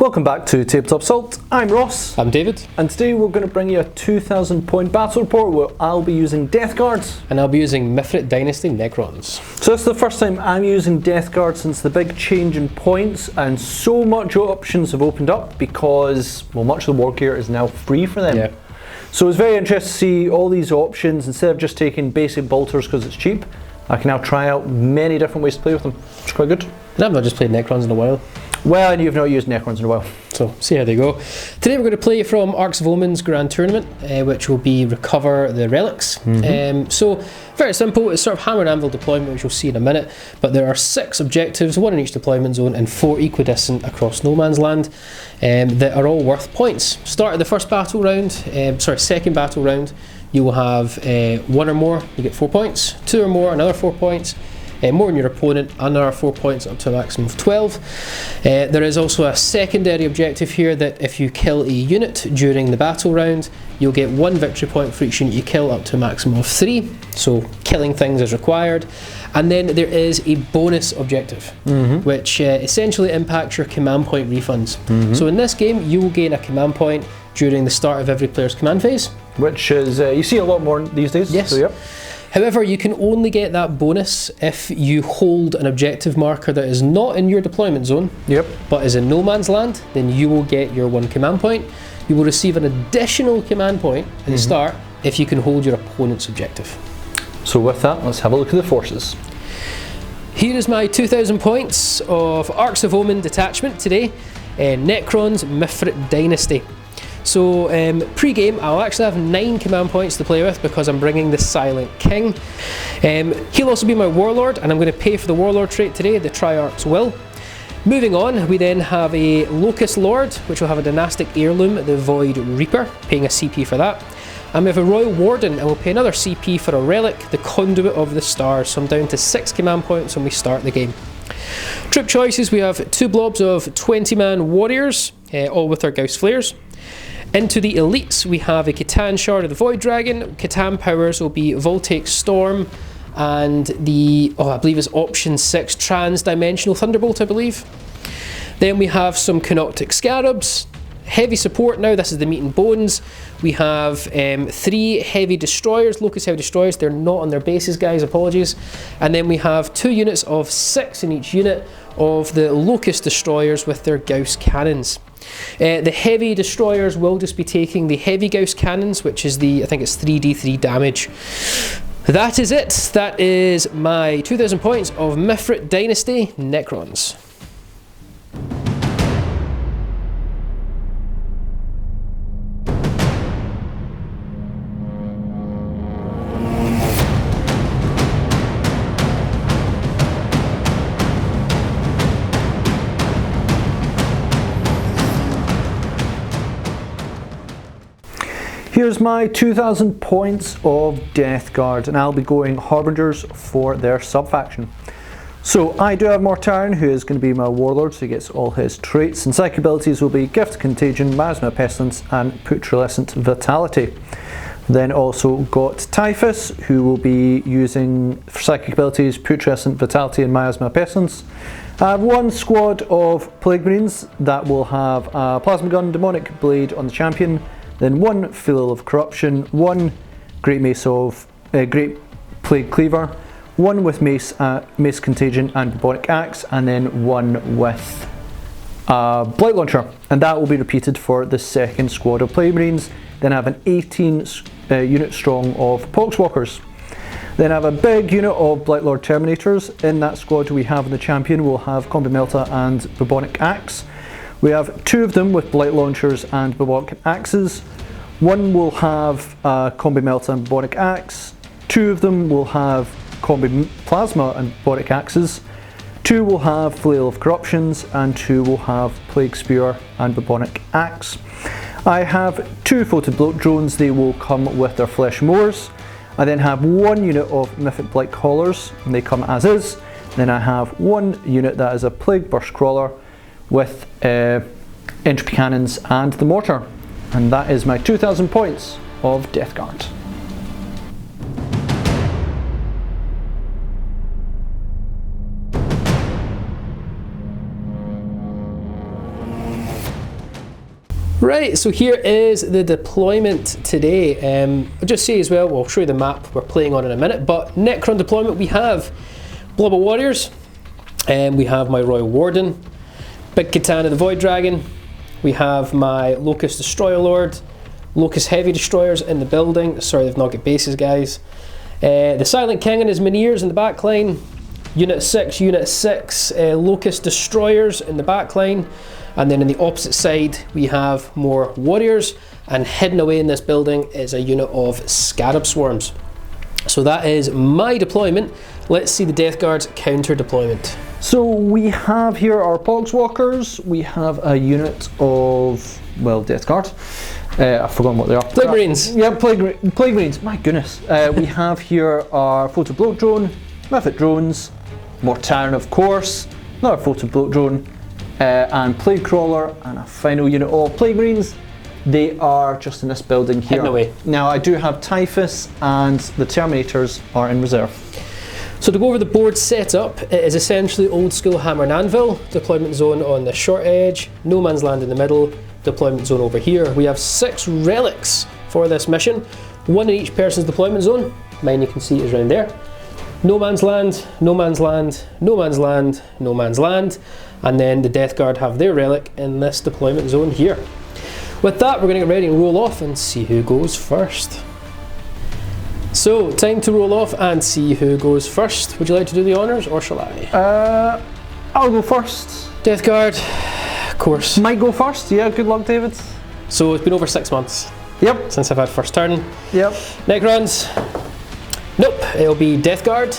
Welcome back to Tabletop Assault. I'm Ross. I'm David. And today we're going to bring you a 2,000 point battle report where I'll be using Death Guards. And I'll be using Putrid Dynasty Necrons. So this is the first time I'm using Death Guard since the big change in points, and so much options have opened up because, well, much of the war gear is now free for them. Yeah. So it's very interesting to see all these options. Instead of just taking basic bolters because it's cheap, I can now try out many different ways to play with them. It's quite good. And I've not just played Necrons in a while. Well, and you've not used Necrons in a while. So, see how they go. Today we're going to play from Arcs of Omen's Grand Tournament, which will be recover the relics. So, very simple. It's sort of hammer and anvil deployment, which you'll see in a minute. But there are 6 objectives, 1 in each deployment zone, and 4 equidistant across no man's land, that are all worth points. Start of the first battle round, second battle round, you will have 1 or more, you get 4 points. 2 or more, another 4 points. More than your opponent, another 4 points up to a maximum of 12. There is also a secondary objective here that if you kill a unit during the battle round, you'll get 1 victory point for each unit you kill up to a maximum of 3. So killing things is required. And then there is a bonus objective, which essentially impacts your command point refunds. So in this game, you will gain a command point during the start of every player's command phase. Which is, you see a lot more these days. Yes. So, yep. However, you can only get that bonus if you hold an objective marker that is not in your deployment zone, but is in no man's land. Then you will get your 1 command point. You will receive an additional command point at the start if you can hold your opponent's objective. So with that, let's have a look at the forces. Here is my 2,000 points of Arcs of Omen detachment today. Necrons Putrid Dynasty. So pre-game I'll actually have 9 command points to play with because I'm bringing the Silent King. He'll also be my Warlord, and I'm going to pay for the Warlord trait today, the Triarch's Will. Moving on, we then have a Locust Lord, which will have a dynastic heirloom, the Void Reaper, paying a CP for that. And we have a Royal Warden, and we'll pay another CP for a relic, the Conduit of the Stars. So I'm down to 6 command points when we start the game. Troop choices, we have 2 blobs of 20-man warriors, all with their Gauss Flares. Into the elites, we have a Catan Shard of the Void Dragon. Catan powers will be Voltaic Storm and the, I believe it's option 6, Trans-Dimensional Thunderbolt, I believe. Then we have some Canoptic Scarabs. Heavy support now, this is the meat and bones. We have 3 heavy destroyers, Locust Heavy Destroyers. They're not on their bases, guys, apologies. And then we have 2 units of 6 in each unit of the Locust Destroyers with their Gauss Cannons. The heavy destroyers will just be taking the heavy Gauss cannons, which is the, I think it's 3d3 damage. That is it. That is my 2,000 points of Putrid Dynasty Necrons. Here's my 2,000 points of Death Guard, and I'll be going Harbingers for their sub-faction. So I do have Mortarion, who is going to be my Warlord, so he gets all his traits, and psychic abilities will be Gift, Contagion, Miasma, Pestilence, and Putrescent Vitality. Then also got Typhus, who will be using for psychic abilities Putrescent Vitality and Miasma, Pestilence. I have 1 squad of Plague Marines that will have a Plasma Gun, Demonic Blade on the champion, then 1 Filial of Corruption, 1 Great Plague Cleaver, 1 with Mace Contagion and Bubonic Axe, and then 1 with Blight Launcher. And that will be repeated for the 2nd squad of Plague Marines. Then I have an 18 unit strong of Poxwalkers. Then I have a big unit of Blightlord Terminators. In that squad we have the champion will have Combi Melta and Bubonic Axe. We have 2 of them with Blight Launchers and Bubonic Axes. 1 will have Combi Melta and Bubonic Axe. 2 of them will have Combi Plasma and Bubonic Axes. 2 will have Flail of Corruptions, and 2 will have Plague Spear and Bubonic Axe. I have 2 Photon Bloat Drones. They will come with their Flesh Mowers. I then have 1 unit of Mythic Blight Callers, and they come as is. Then I have 1 unit that is a Plague Burst Crawler with Entropy Cannons and the Mortar. And that is my 2,000 points of Death Guard. Right, so here is the deployment today. I'll just say as well, I'll show you the map we're playing on in a minute, but Necron deployment, we have Blob of Warriors, and we have my Royal Warden, Big Katana the Void Dragon, we have my Locust Destroyer Lord, Locust Heavy Destroyers in the building. Sorry, they've not got bases, guys. The Silent King and his Mineers in the back line, Unit 6, Locust Destroyers in the back line. And then on the opposite side, we have more warriors, and hidden away in this building is a unit of Scarab Swarms. So that is my deployment. Let's see the Death Guard's counter deployment. So we have here our Poxwalkers, we have a unit of, well, Death Guard. I've forgotten what they are. Plague Marines. Yeah, Plague Marines, my goodness. We have here our Photo Bloat Drone, Mythic Drones, Mortarion of course, another Photo Bloat Drone, and Plague Crawler, and a final unit of Plague Marines. They are just in this building here. Hidden away. Now I do have Typhus, and the Terminators are in reserve. So to go over the board setup, it is essentially old school hammer and anvil, deployment zone on the short edge, no man's land in the middle, deployment zone over here. We have 6 relics for this mission, 1 in each person's deployment zone. Mine you can see is around there. No man's land, no man's land, no man's land, no man's land, and then the Death Guard have their relic in this deployment zone here. With that, we're going to get ready and roll off and see who goes first. So, time to roll off and see who goes first. Would you like to do the honours, or shall I? I'll go first. Death Guard, of course. Might go first, yeah, good luck David. So it's been over 6 months. Yep. Since I've had first turn. Yep. Necrons. Nope, it'll be Death Guard.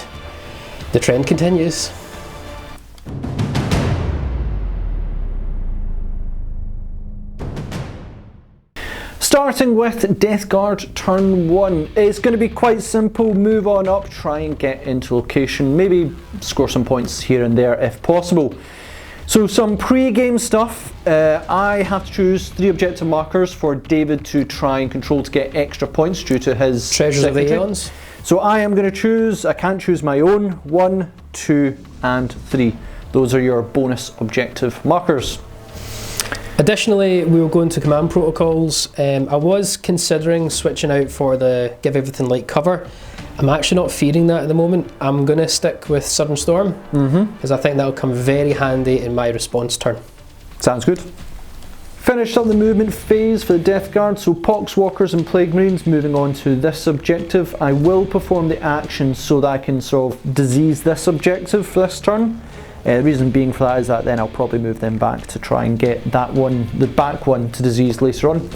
The trend continues. Starting with Death Guard turn 1. It's going to be quite simple, move on up, try and get into location, maybe score some points here and there if possible. So some pre-game stuff, I have to choose 3 objective markers for David to try and control to get extra points due to his Treasures of the secretary. Aeons. So I am going to choose, I can't choose my own, 1, 2 and 3. Those are your bonus objective markers. Additionally, we will go into command protocols. I was considering switching out for the give everything light cover. I'm actually not feeding that at the moment. I'm going to stick with Sudden Storm, because I think that will come very handy in my response turn. Sounds good. Finished up the movement phase for the Death Guard, so Poxwalkers and Plague Marines moving on to this objective. I will perform the action so that I can sort of disease this objective for this turn. The reason being for that is that then I'll probably move them back to try and get that one, the back one, to disease later on.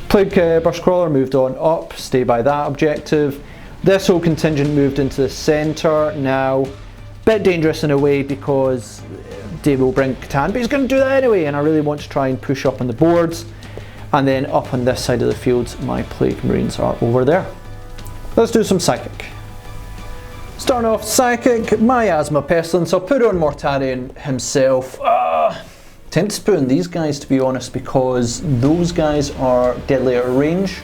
Plague Burst Crawler moved on up, stay by that objective. This whole contingent moved into the centre. Now, bit dangerous in a way because Dave will bring Catan, but he's going to do that anyway, and I really want to try and push up on the boards. And then up on this side of the field, my Plague Marines are over there. Let's do some Psychic. Starting off Psychic, Miasma Pestilence. I'll put on Mortarion himself. Tempted to put on these guys, to be honest, because those guys are deadly at range,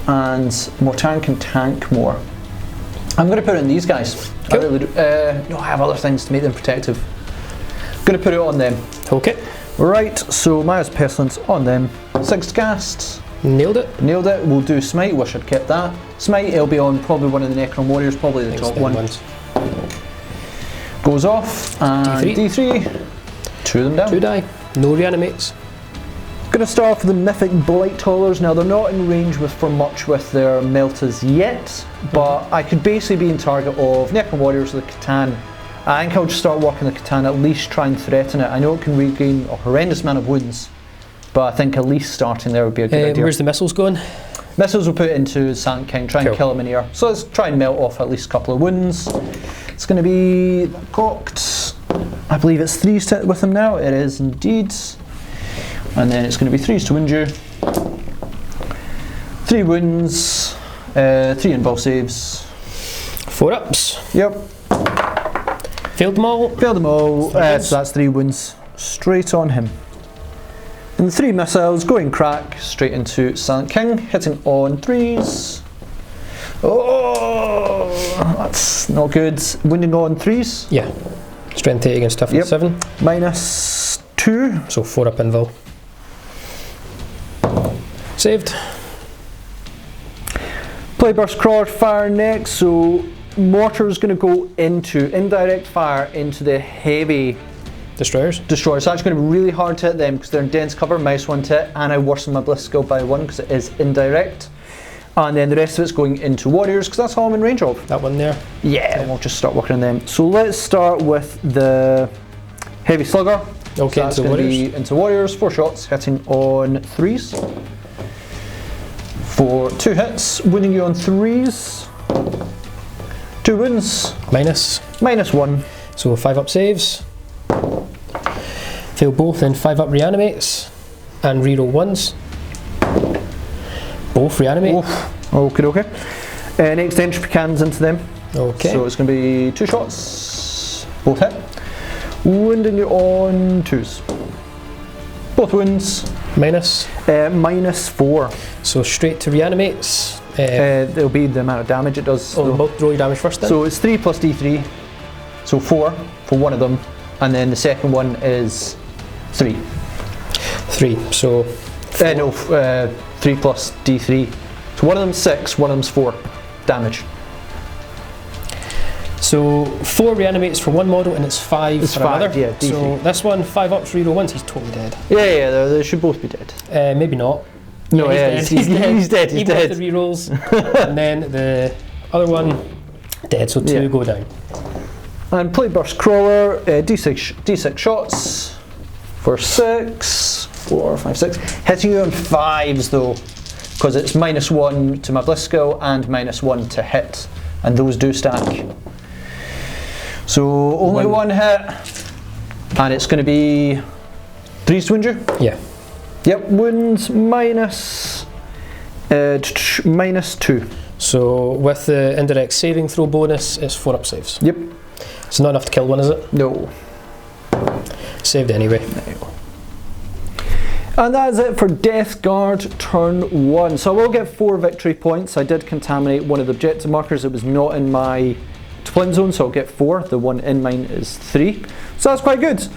and Mortarion can tank more. I'm going to put it on these guys. Cool. I really do. No, I have other things to make them protective. I'm going to put it on them. Okay. Right, so Miasma Pestilence on them. 6 casts. Nailed it. Nailed it. We'll do Smite. Wish I'd kept that. Smite, it'll be on probably one of the Necron Warriors, probably the top one. Ones. Goes off, and D3. 2 of them down. 2 die. No reanimates. Going to start off with the Mythic Blight Haulers. Now, they're not in range for much with their Meltas yet, but I could basically be in target of Necron Warriors with the Catan. I think I'll just start working the Catan, at least try and threaten it. I know it can regain a horrendous amount of wounds, but I think at least starting there would be a good idea. Where's the missiles going? Missiles will put into Silent King, try and kill him in here. So let's try and melt off at least a couple of wounds. It's going to be cocked. I believe it's 3s with him now. It is indeed. And then it's going to be 3s to wound you. 3 wounds, 3 invul saves. 4 ups. Yep. Failed them all. Failed them all. So that's 3 wounds straight on him. And 3 missiles going crack straight into Silent King, hitting on 3s. Oh, that's not good. Wounding on 3s. Yeah. Strength 8 against toughness 7. -2. So 4 up invul. Saved. Play burst crawler fire next, so mortar is going to go into indirect fire into the heavy Destroyers. destroyers. So it's going to be really hard to hit them because they're in dense cover, -1 to hit, and I worsen my bliss skill by 1 because it is indirect. And then the rest of it's going into warriors because that's all I'm in range of. That one there. Yeah, we'll just start working on them. So let's start with the heavy slugger. Okay, so that's into going to warriors. be into warriors, 4 shots, hitting on 3s. For 2 hits, wounding you on 3s. 2 wounds. Minus. -1. So 5 up saves. Fail both, then 5 up reanimates. And reroll 1s. Both reanimate. Okay, okay. Next entry cannons into them. Okay. So it's going to be 2 shots, both hit. Wounding you on 2s. Both wounds. Minus. -4. So straight to reanimates. It'll be the amount of damage it does. Roll your damage first then. So it's 3 plus d3, so 4 for one of them, and then the second one is 3. 3. So. 3 plus d3. So one of them's 6, one of them's 4 damage. So 4 reanimates for one model and it's 5 It's for 5, another. yeah, D3. So this one, 5 ups, reroll 1s, he's totally dead. Yeah, they should both be dead. Maybe not. No, he's he's dead. He's Even dead. with the rerolls. And then the other one, dead, so 2 go down. And plate burst crawler, d6 shots for 6, 4, 5, 6. Hitting you on 5s though, because it's -1 to my bliss skill and -1 to hit, and those do stack. So only one hit, and it's going to be 3s to wound you? Yeah. Yep, wounds -2. So with the indirect saving throw bonus, it's 4 up saves. Yep. It's not enough to kill one, is it? No. Saved anyway. And that is it for Death Guard turn 1. So I will get 4 victory points. I did contaminate one of the objective markers. It was not in my splint zone, so I'll get 4. The one in mine is 3. So that's quite good.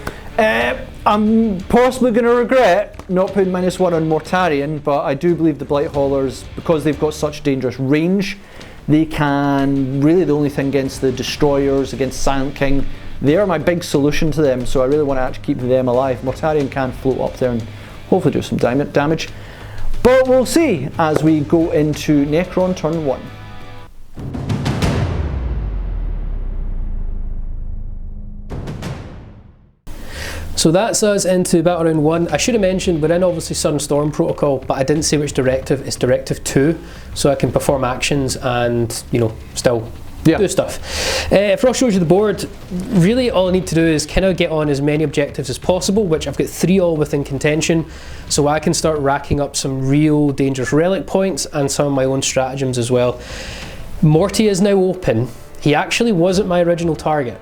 I'm possibly going to regret not putting -1 on Mortarion, but I do believe the Blight Haulers, because they've got such dangerous range, they can, really the only thing against the Destroyers, against Silent King, they are my big solution to them, so I really want to actually keep them alive. Mortarion can float up there and hopefully do some damage. But we'll see as we go into Necron turn 1. So that's us into Battle Round 1. I should have mentioned we're in obviously Sun Storm protocol, but I didn't say which directive. It's directive 2, so I can perform actions and, you know, still do stuff. If Ross shows you the board, really all I need to do is kind of get on as many objectives as possible, which I've got 3 all within contention, so I can start racking up some real dangerous relic points and some of my own stratagems as well. Morty is now open. He actually wasn't my original target.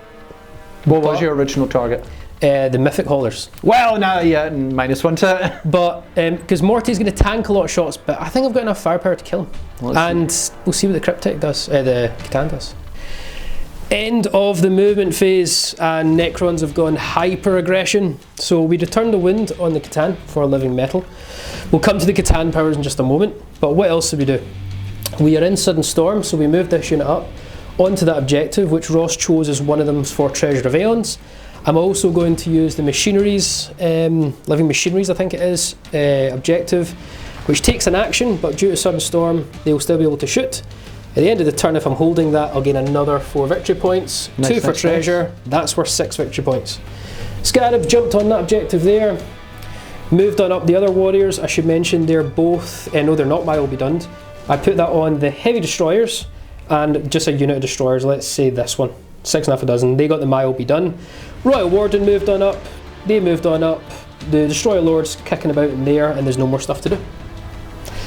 What was your original target? The Mythic Haulers. Well, now, yeah, -1 to it. But, because Morty's going to tank a lot of shots, but I think I've got enough firepower to kill him. We'll see what the Cryptic does, the Catan does. End of the movement phase, and Necrons have gone hyper aggression. So we return the wind on the Catan for a living metal. We'll come to the Catan powers in just a moment, but what else did we do? We are in Sudden Storm, so we moved this unit up onto that objective, which Ross chose as one of them for Treasure of Aeons. I'm also going to use the machineries, living machineries I think it is, objective, which takes an action, but due to Sudden Storm they will still be able to shoot. At the end of the turn, if I'm holding that, I'll gain another 4 victory points, 2 for treasure, that's worth 6 victory points. Scarab jumped on that objective there, moved on up the other warriors. I should mention they're both, no they're not my will be done. I put that on the heavy destroyers and just a unit of destroyers, let's say this one. 6.5 a dozen, they got the mile be done. Royal Warden moved on up, they moved on up, the Destroyer Lord's kicking about in there, and there's no more stuff to do.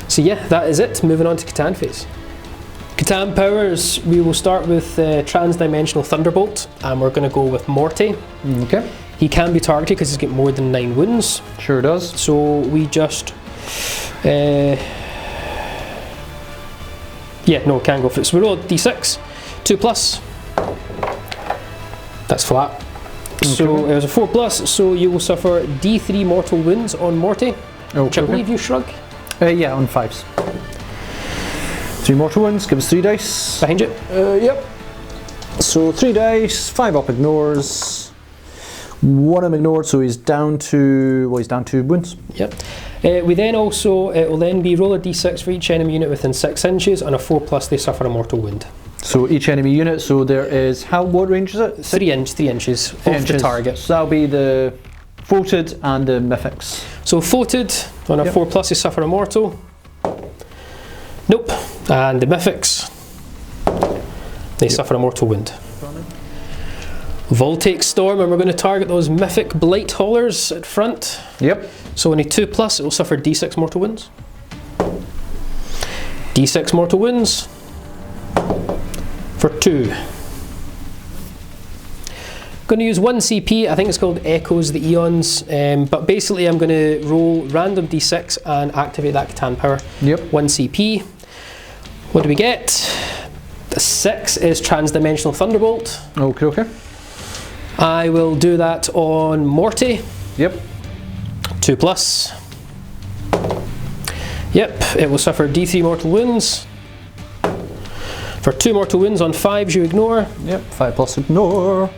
So yeah, that is it, moving on to Catan phase. Catan powers, we will start with Trans-Dimensional Thunderbolt, and we're going to go with Morty. Okay. He can be targeted because he's got more than 9 wounds. Sure does. So we just... yeah, no, can go for it. So we roll d6, 2 plus. That's flat. Okay. So it was a 4 plus, so you will suffer d3 mortal wounds on Morty, which I believe you shrug. Yeah, on 5s. 3 mortal wounds, give us 3 dice. Behind you. Yep. So 3 dice, 5 up ignores. 1 of them ignored, so he's down to, well, he's down 2 wounds. Yep. We then also, it will then be roll a d6 for each enemy unit within 6 inches. On a 4+, they suffer a mortal wound. So each enemy unit, so there is, what range is it? 3 inches off the target. So that'll be the Putrid and the Mythics. So Putrid, on a 4+, they suffer a mortal. Nope. And the Mythics, they suffer a mortal wound. Voltaic Storm, and we're going to target those Mythic Blight Haulers at front. Yep. So on a 2+, it will suffer d6 mortal wounds. d6 mortal wounds for 2. Going to use 1 CP, I think it's called Echoes the Eons, but basically I'm going to roll random d6 and activate that Catan power. Yep. 1 CP. What do we get? The 6 is Transdimensional Thunderbolt. Okay, okay. I will do that on Morty. Yep. 2+. Yep, it will suffer d3 mortal wounds. For 2 mortal wounds on 5s you ignore. Yep, 5+ ignore.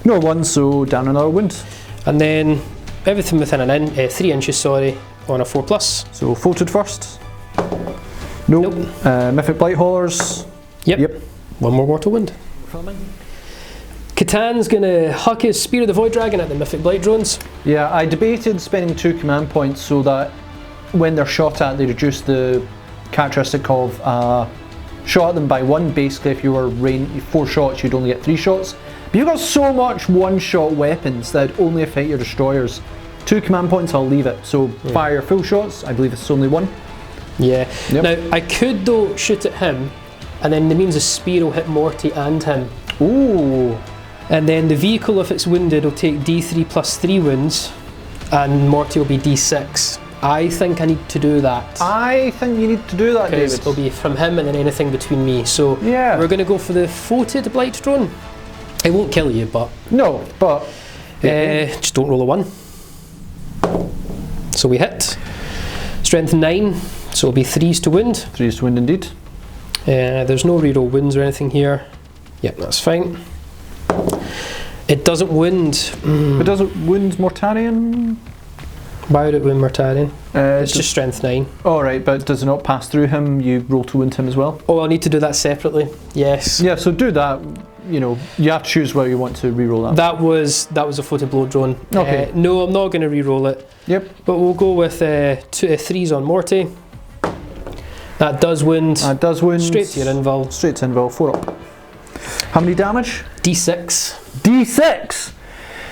Ignore 1, so down another wound. And then everything within 3 inches, sorry, on a 4+. So Putrid first. Nope. Mythic Blight Haulers. Yep. 1 more mortal wound. Catan's going to huck his Spear of the Void Dragon at the Mythic Blight drones. Yeah, I debated spending 2 command points so that when they're shot at, they reduce the characteristic of shot at them by 1. Basically, if you were 4 shots, you'd only get 3 shots. But you've got so much one-shot weapons that only affect your destroyers. 2 command points, I'll leave it. So fire your full shots. I believe it's only 1. Yeah. Yep. Now, I could though shoot at him, and then it means the spear will hit Morty and him. Ooh. And then the vehicle, if it's wounded, will take d3 plus 3 wounds, and Morty will be d6. I think I need to do that. I think you need to do that, because David. it'll be from him and then anything between me. So yeah, we're going to go for the Putrid Blight drone. It won't kill you, but no, but just don't roll a 1. So we hit. Strength 9, so it'll be 3s to wound. 3s to wound indeed. There's no reroll wounds or anything here. Yep, that's fine. It doesn't wound. It doesn't wound Mortarion? Why would it wound Mortarion? It's just strength 9. Alright, but does it not pass through him? You roll to wound him as well? Oh, I'll need to do that separately. Yes. Yeah, so do that. You know, you have to choose where you want to reroll that. That was a Putrid blow drone. Okay. No, I'm not going to reroll it. Yep. But we'll go with 3s on Morty. That does wound. That does wound. Straight to your invul. Straight to invul. 4 up. How many damage? D6. D6!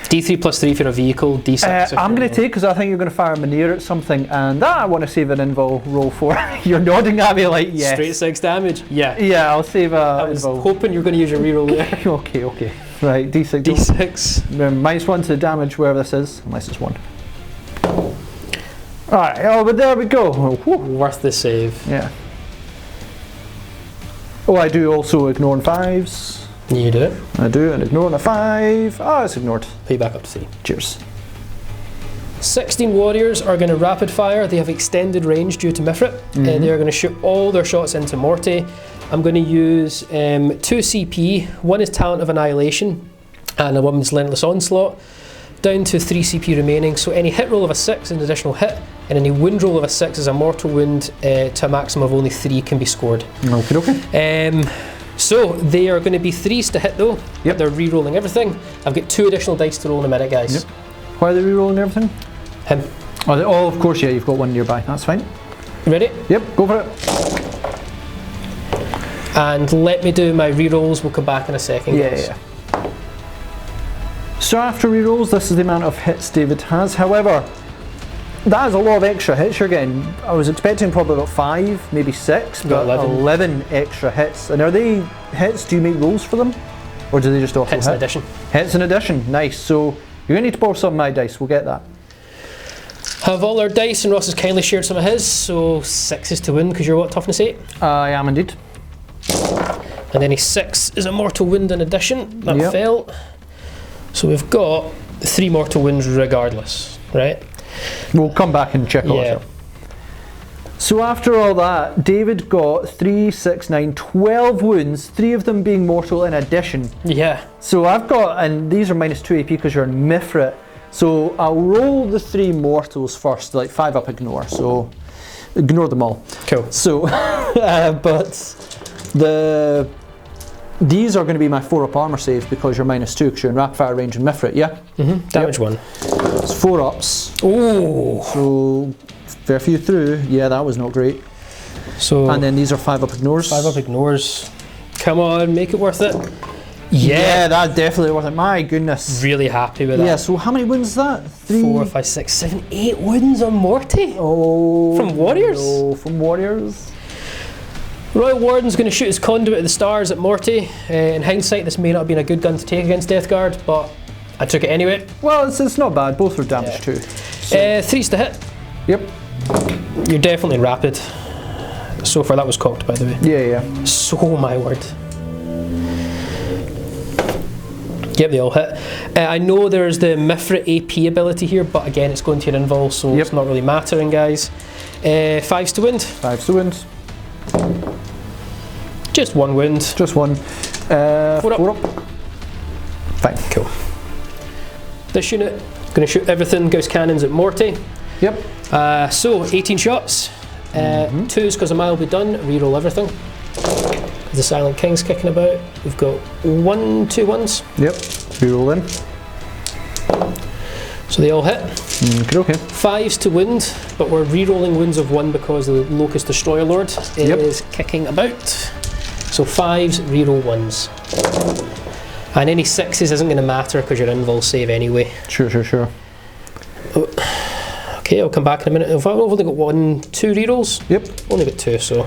D3 plus 3 for a vehicle, D6. I'm going to take, because I think you're going to fire a Minear at something, and I want to save an invul roll for. You're nodding at me like, yes. Straight 6 damage? Yeah. Yeah, I'll save a I was hoping you're going to use your reroll there. Okay. Right, D6. D6. -1 to damage wherever this is, unless it's 1. Alright, oh, but there we go. Whew. Worth the save. Yeah. Oh, I do also ignore on 5s. You do it. I do, and ignore on a 5. Oh, it's ignored. Pay back up to 3. Cheers. 16 warriors are going to rapid fire. They have extended range due to Mithrit. They are going to shoot all their shots into Morty. I'm going to use 2 CP. 1 is Talent of Annihilation, and a woman's Relentless Onslaught. Down to 3 CP remaining. So any hit roll of a 6 is an additional hit, and any wound roll of a 6 is a mortal wound to a maximum of only 3 can be scored. Okay. So they are going to be 3s to hit though. Yep. They're re-rolling everything. I've got 2 additional dice to roll in a minute, guys. Yep. Why are they re-rolling everything? Him. Oh, of course, yeah, you've got 1 nearby. That's fine. Ready? Yep, go for it. And let me do my re-rolls. We'll come back in a second. Yeah. So after re-rolls, this is the amount of hits David has. However, that is a lot of extra hits you're getting. I was expecting probably about 5, maybe 6, but 11 extra hits. And are they hits? Do you make rolls for them? Or do they just auto hits hit? in addition. Hits in addition, nice. So you're going to need to borrow some of my dice, we'll get that. Have all our dice, and Ross has kindly shared some of his, so 6s to win because you're what, toughness 8? I am indeed. And then a 6 is a mortal wound in addition. That failed. So we've got 3 mortal wounds regardless, right? We'll come back and check all that. So after all that, David got 3, 6, 9, 12 wounds, 3 of them being mortal in addition. Yeah. So I've got, and these are minus 2 AP because you're in Mithrit. So I'll roll the 3 mortals first, like 5 up ignore, so ignore them all. Cool. So, but these are going to be my 4 up armor saves because you're minus 2 because you're in rapid fire range and Mithrit, yeah? Mm-hmm. Damage 1. It's 4 ups. Oh. So fair few through. Yeah, that was not great. So and then these are 5 up ignores. 5 up ignores. Come on, make it worth it. Yeah, that's definitely worth it. My goodness. Really happy with that. Yeah, so how many wounds is that? 3, 4, 5, 6, 7, 8 wounds on Morty. Oh. From warriors? No, from warriors. Royal Warden's going to shoot his conduit at the stars at Morty. In hindsight, this may not have been a good gun to take against Death Guard, but I took it anyway. Well, it's not bad. Both are damage too. So. 3's to hit. Yep. You're definitely rapid. So far, that was cocked, by the way. Yeah, yeah. So my word. Yep, they all hit. I know there's the Mithrit AP ability here, but again, it's going to your invul, so it's not really mattering, guys. 5's to wound. 5's to wound. Just 1 wound. Just 1. 4 up. Fine. Cool. This unit, going to shoot everything, Gauss cannons at Morty. Yep. So, 18 shots. 2's because a mile will be done. Reroll everything. The Silent King's kicking about. We've got 1, 2 ones. Yep. Reroll in. So they all hit. Okay. 5's to wound, but we're re-rolling wounds of 1 because the Locust Destroyer Lord is kicking about. So 5's, reroll 1's. And any 6's isn't going to matter because your invul save anyway. Sure. Okay, I'll come back in a minute. I've only got 1, 2 rerolls. Yep. Only got 2, so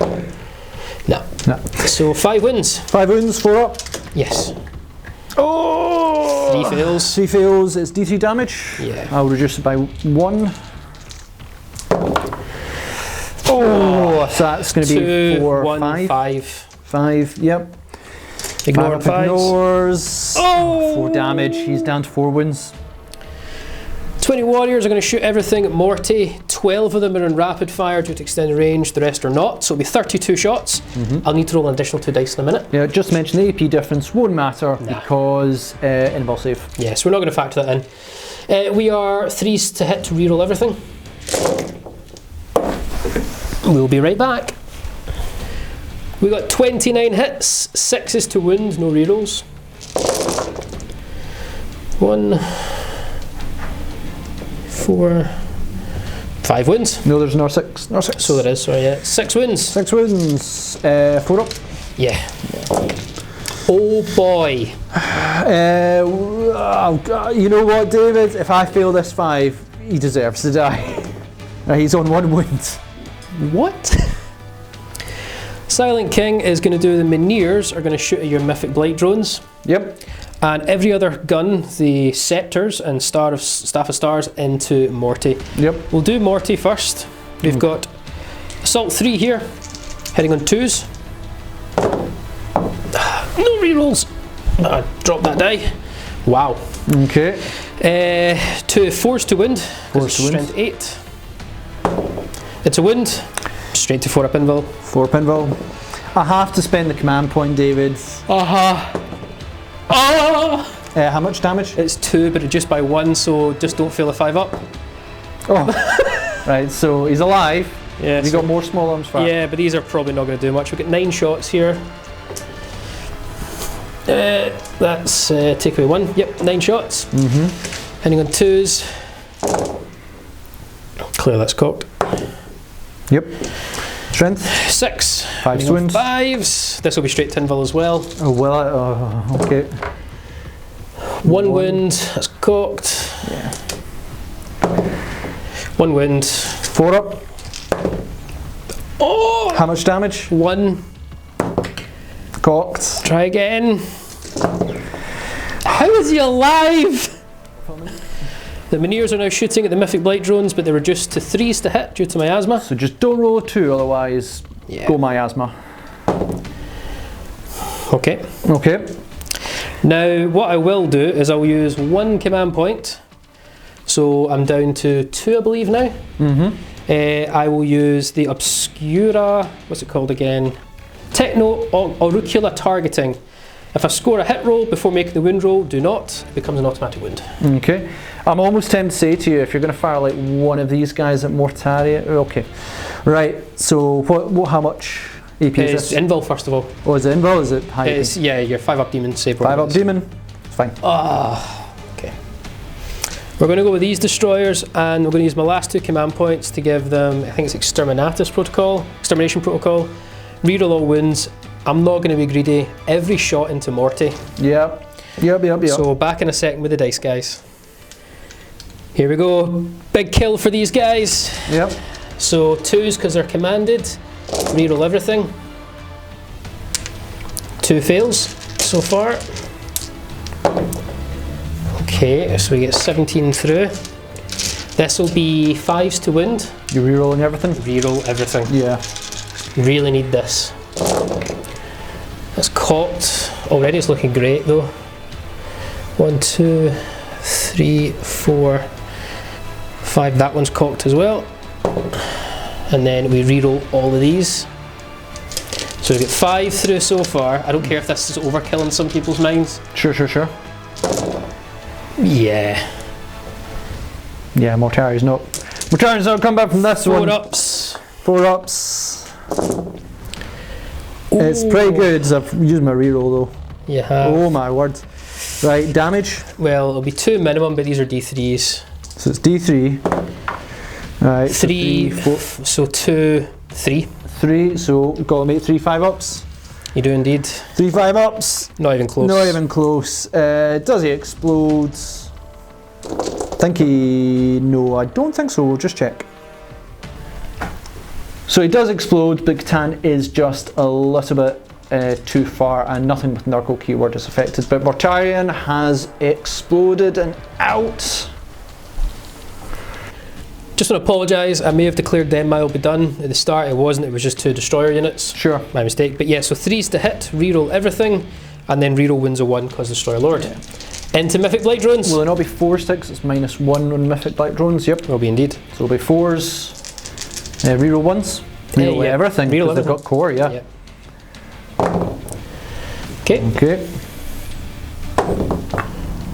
no. So 5 wins. 5 wounds, 4 up. Yes. Oh! 3 fails. 3 fails. It's D3 damage. Yeah. I'll reduce it by 1. Oh, so that's going to be 4, 1, 5. 5. 5. Yep. Ignore 5. Ignores. Oh! 4 damage. He's down to 4 wounds. 20 warriors are going to shoot everything at Morty. 12 of them are in rapid fire due to extended range, the rest are not. So it'll be 32 shots. I'll need to roll an additional 2 dice in a minute. Yeah, just mention the AP difference won't matter because invul save. Yes, we're not going to factor that in. We are 3's to hit to reroll everything. We'll be right back. We got 29 hits, 6's to wound, no rerolls. 1, 4, 5 wins. No, there's no 6. No 6. So there is, sorry, yeah. 6 wins. 6 wins. 4 up. Yeah. Oh boy. You know what, David? If I fail this 5, he deserves to die. He's on 1 wound. What? Silent King is going to do the Mineers are going to shoot at your Mythic Blight drones. Yep. And every other gun, the Scepters and Staff of Stars into Morty. Yep. We'll do Morty first. We've got Assault 3 here, hitting on 2's. No rerolls. Drop that die. Wow. Okay. 2 4's to wound. 4's to wound. Strength 8. It's a wound. Straight to 4 up invul. 4 up invul. I have to spend the command point, David. How much damage? It's 2, but it's just by 1, so just don't fail a 5 up. Oh. Right, so he's alive. Yeah. Have you got more small arms fire? Yeah, but these are probably not going to do much. We've got 9 shots here. That's take away 1. Yep, 9 shots. Hitting on 2's. Clear, that's cocked. Yep. Strength. 6. 5's to wound. 5's. This will be straight to invul as well. Oh well. Okay. 1 wound. That's cocked. Yeah. 1 wound. 4 up. Oh! How much damage? 1. Cocked. Try again. How is he alive? The Mineers are now shooting at the Mythic Blight drones, but they're reduced to 3's to hit due to miasma. So just don't roll a 2, otherwise go miasma. Okay. Okay. Now, what I will do is I'll use 1 command point. So I'm down to 2, I believe now. I will use the Obscura, what's it called again? Techno Auricula Targeting. If I score a hit roll before making the wound roll, do not. It becomes an automatic wound. Okay. I'm almost tempted to say to you, if you're going to fire like one of these guys at Mortarion. Okay. Right. So what? How much AP is this? Invul first of all. Oh, is it Invul? Is it high? It's, yeah, your 5-up demon save roll. 5-up demon. It's fine. Okay. We're going to go with these destroyers, and we're going to use my last 2 command points to give them, I think it's Extermination Protocol. Reroll all wounds. I'm not going to be greedy. Every shot into Morty. Yep. So back in a second with the dice, guys. Here we go. Big kill for these guys. Yep. So 2s because they're commanded. Reroll everything. 2 fails so far. Okay, so we get 17 through. This will be 5s to wound. You rerolling everything? Reroll everything. Yeah. Really need this. It's cocked. Already it's looking great though. 1, 2, 3, 4, 5. That one's cocked as well. And then we reroll all of these. So we get 5 through so far. I don't care if this is overkill in some people's minds. Sure. Yeah. Yeah, Mortarion's not come back from this one. 4-ups. 4-ups. It's pretty good. I've used my reroll though. You have. Oh my word. Right, damage. Well, it'll be 2 minimum, but these are D3s. So it's D3. Right. 3, so 2, 3. 3, so gotta make 3 5-ups. You do indeed. 3 5-ups. Not even close. Not even close. Does he explode? No, I don't think so. We'll just check. So he does explode, but Catan is just a little bit too far, and nothing with Narco keyword is affected. But Mortarion has exploded and out. Just want to apologise, I may have declared them will be done. At the start it wasn't, it was just 2 destroyer units. Sure. My mistake. But yeah, so 3s to hit, reroll everything, and then reroll wins a 1 because Destroyer Lord. Yeah. Into Mythic Blight Drones. Will it not be 4 sticks? It's -1 on Mythic Blight Drones, yep. Will be indeed. So it'll be 4s, reroll 1s, reroll everything, because they've got core, yeah. Okay.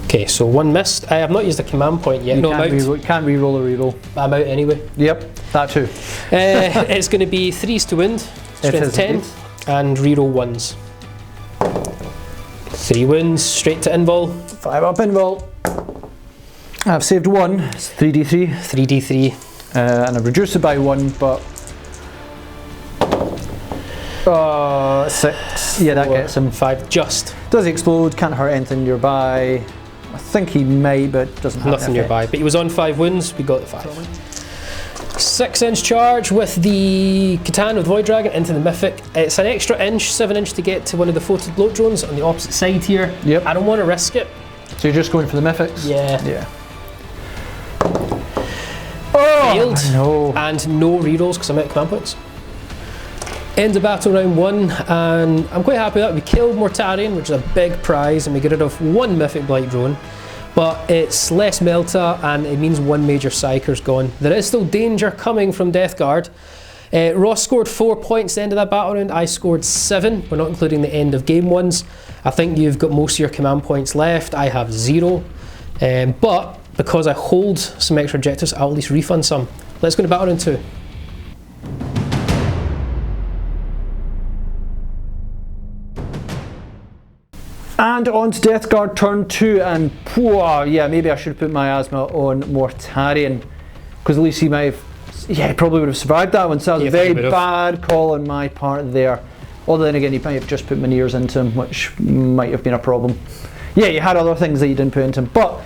Okay, so 1 missed. I have not used a command point yet. You can't reroll a reroll. I'm out anyway. Yep, that too. It's going to be 3s to wound, strength 10, indeed. And reroll 1s. 3 wounds, straight to invul. 5-up invul. I've saved 1, it's 3d3. 3d3. And I've reduced it by 1, but 6. Yeah, that gets him. 5 just. Does he explode? Can't hurt anything nearby. I think he may, but doesn't have nothing nearby. But he was on 5 wounds. We got the 5. 6-inch charge with the Catan with Void Dragon into the Mythic. It's an extra inch, 7-inch to get to one of the floated bloat drones on the opposite side here. Yep. I don't want to risk it. So you're just going for the Mythics? Yeah. Oh, failed. No. And no rerolls because I'm out of command points. End of battle round 1, and I'm quite happy with that. We killed Mortarion, which is a big prize, and we get rid of 1 Mythic Blight Drone. But it's less Melta, and it means 1 major Psyker's gone. There is still danger coming from Death Guard. Ross scored 4 points at the end of that battle round. I scored 7. We're not including the end of game ones. I think you've got most of your command points left. I have 0. But because I hold some extra objectives, I'll at least refund some. Let's go to battle round 2. And on to Death Guard turn 2, and yeah, maybe I should have put my asthma on Mortarion, because at least he might have, he probably would have survived that one, so that was a very bad call on my part there. Although then again, he might have just put Minears into him, which might have been a problem. Yeah, you had other things that you didn't put into him, but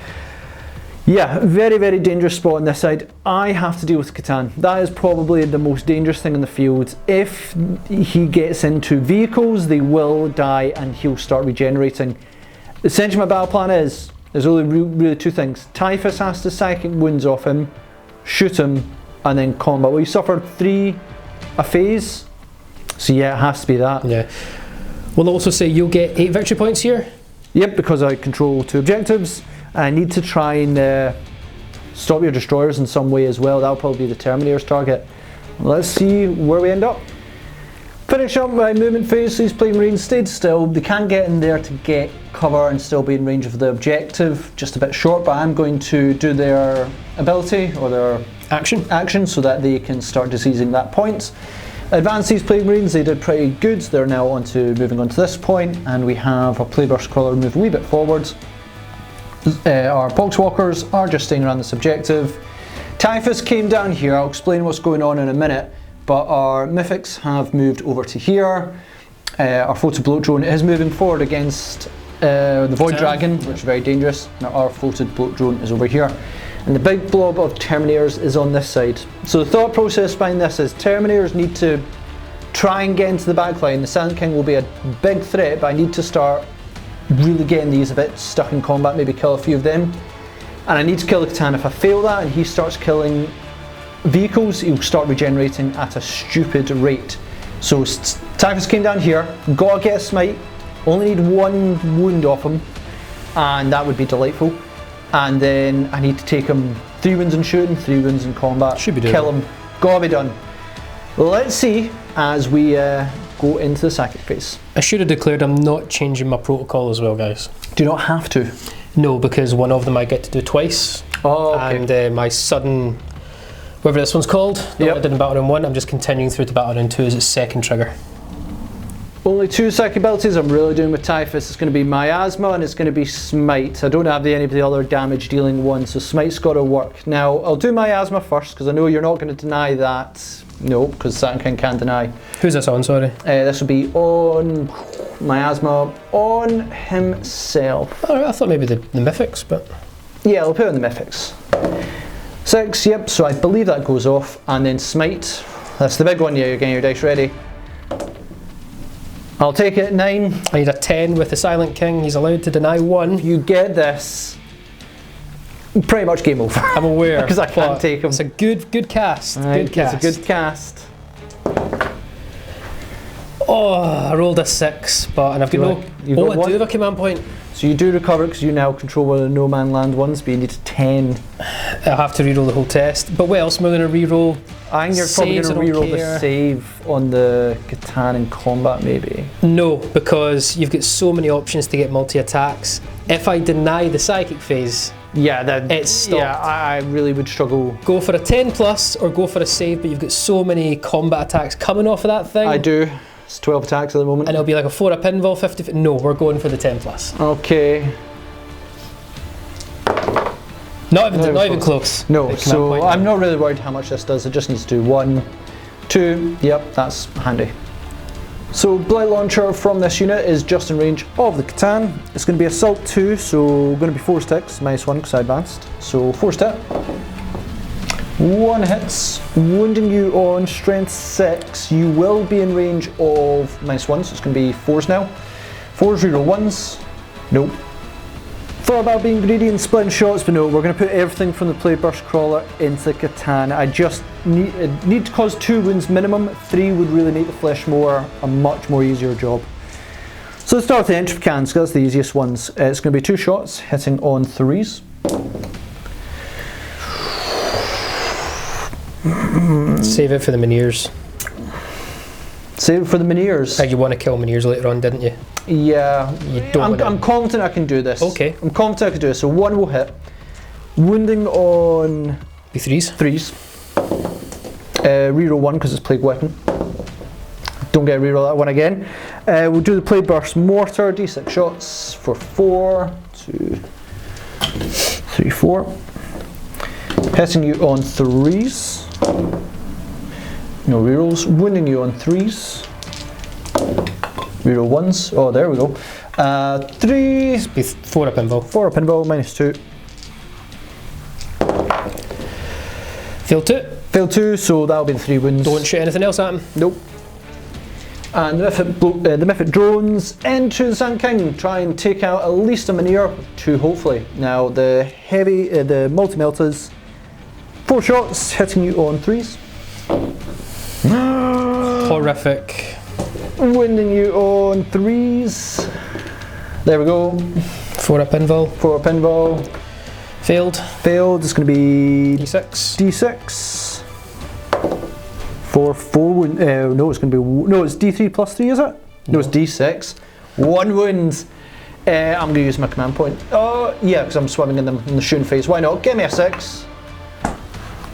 yeah, very, very dangerous spot on this side. I have to deal with Catan. That is probably the most dangerous thing in the field. If he gets into vehicles, they will die and he'll start regenerating. Essentially my battle plan is, there's only really 2 things. Typhus has to psychic wounds off him, shoot him, and then combat. Well, he suffered 3 a phase, so yeah, it has to be that. Yeah. We'll also say you'll get 8 victory points here. Yep, because I control 2 objectives. I need to try and stop your destroyers in some way as well. That'll probably be the Terminator's target. Let's see where we end up. Finish up my movement phase. These Plague Marines stayed still. They can't get in there to get cover and still be in range of the objective. Just a bit short, but I'm going to do their ability or their action so that they can start diseasing that point. Advance these Plague Marines, they did pretty good. They're now moving on to this point, and we have a Plagueburst Crawler move a wee bit forwards. Our Poxwalkers are just staying around this objective. Typhus came down here. I'll explain what's going on in a minute. But our Mythics have moved over to here. Our Floated Bloat Drone is moving forward against the Void Dragon, which is very dangerous. Now our Floated Bloat Drone is over here. And the big blob of Terminators is on this side. So the thought process behind this is Terminators need to try and get into the backline. The Sand King will be a big threat, but I need to start really getting these a bit stuck in combat, maybe kill a few of them. And I need to kill the Catan. If I fail that and he starts killing vehicles, he'll start regenerating at a stupid rate. So Typhus came down here, gotta get a smite, only need one wound off him, and that would be delightful. And then I need to take him 3 wounds in shooting, 3 wounds in combat, should be doable. Kill him, gotta be done. Let's see as we go into the psychic phase. I should have declared I'm not changing my protocol as well, guys. Do you not have to? No, because one of them I get to do twice. Oh, okay. And my sudden, whatever this one's called, I did in Battle Round 1, I'm just continuing through to Battle Round 2 as its second trigger. Only 2 psychic abilities I'm really doing with Typhus. It's going to be Miasma and it's going to be Smite. I don't have any of the other damage dealing ones, so Smite's got to work. Now, I'll do Miasma first, because I know you're not going to deny that. No, because Sand King can't deny. Who's this on, sorry? This will be on Miasma, on himself. Alright, I thought maybe the Mythics, but... Yeah, I'll put it on the Mythics. 6, yep, so I believe that goes off. And then Smite, that's the big one. Yeah, you're getting your dice ready. I'll take it. 9. I need a 10 with the Silent King. He's allowed to deny 1. You get this. Pretty much game over. I'm aware. Because I can't take him. It's a good cast. Right, good cast. It's a good cast. Oh, I rolled a 6, but I do have a command point. So you do recover because you now control one of the no man land ones, but you need a 10. I'll have to reroll the whole test. But what else am I going to reroll? I think you're probably going to reroll the save on the Catan in combat, maybe. No, because you've got so many options to get multi-attacks. If I deny the psychic phase, it's stopped. Yeah, I really would struggle. Go for a 10 plus or go for a save, but you've got so many combat attacks coming off of that thing. I do. It's 12 attacks at the moment. And it'll be like a 4 a pinball, 50. No, we're going for the 10 plus. Okay. Not even close. No, so I'm not really worried how much this does. It just needs to do 1, 2. Yep, that's handy. So Blight Launcher from this unit is just in range of the Catan. It's going to be Assault 2, so going to be 4 sticks, -1 because I advanced. So 4 step. 1 hits, wounding you on strength 6. You will be in range of -1, so it's going to be 4s now. 4s, reroll 1s. Nope. Thought about being greedy and splitting shots, but no, we're going to put everything from the Plagueburst Crawler into the Catan. I just need to cause 2 wounds minimum. 3 would really make the Flesh Mower a much more easier job. So let's start with the entry cans, because that's the easiest ones. It's going to be 2 shots, hitting on 3s. Save it for the Minears. Save it for the Minears. You want to kill Minears later on, didn't you? Yeah. You don't I'm confident I can do this. Okay. I'm confident I can do this. So 1 will hit. Wounding on... Be 3s? 3s. Reroll 1 because it's Plague Weapon. Don't get to reroll that one again. We'll do the Plague Burst Mortar, d6 shots for 4, 2, 3, 4. Hitting you on 3s. No rerolls. Wounding you on 3s. Reroll 1s. Oh, there we go. 3. 4 a pinball. 4 a pinball, -2. Fail 2. Fail 2, so that'll be the 3 wounds. Don't shoot anything else at him. Nope. And the Mythic drones into the Sand King. Try and take out at least a Minear, 2 hopefully. Now the heavy, the multi-melters. 4 shots, hitting you on 3s. Horrific. Wounding you on 3s. There we go. 4 a pinball. 4 a pinball. Failed. Failed. It's going to be D6. D6. For 4 wounds. No, it's going to be. No, it's D3 plus 3, is it? No, it's D6. 1 wound. I'm going to use my command point. Oh, yeah, because I'm swimming in the shooting phase. Why not? Give me a 6.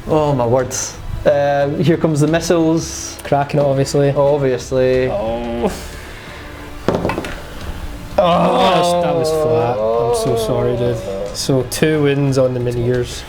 Oh, my words. Here comes the missiles. Cracking it, obviously. Obviously. Oh. Oh, that was flat. I'm so sorry, dude. So 2 wins on the miniers.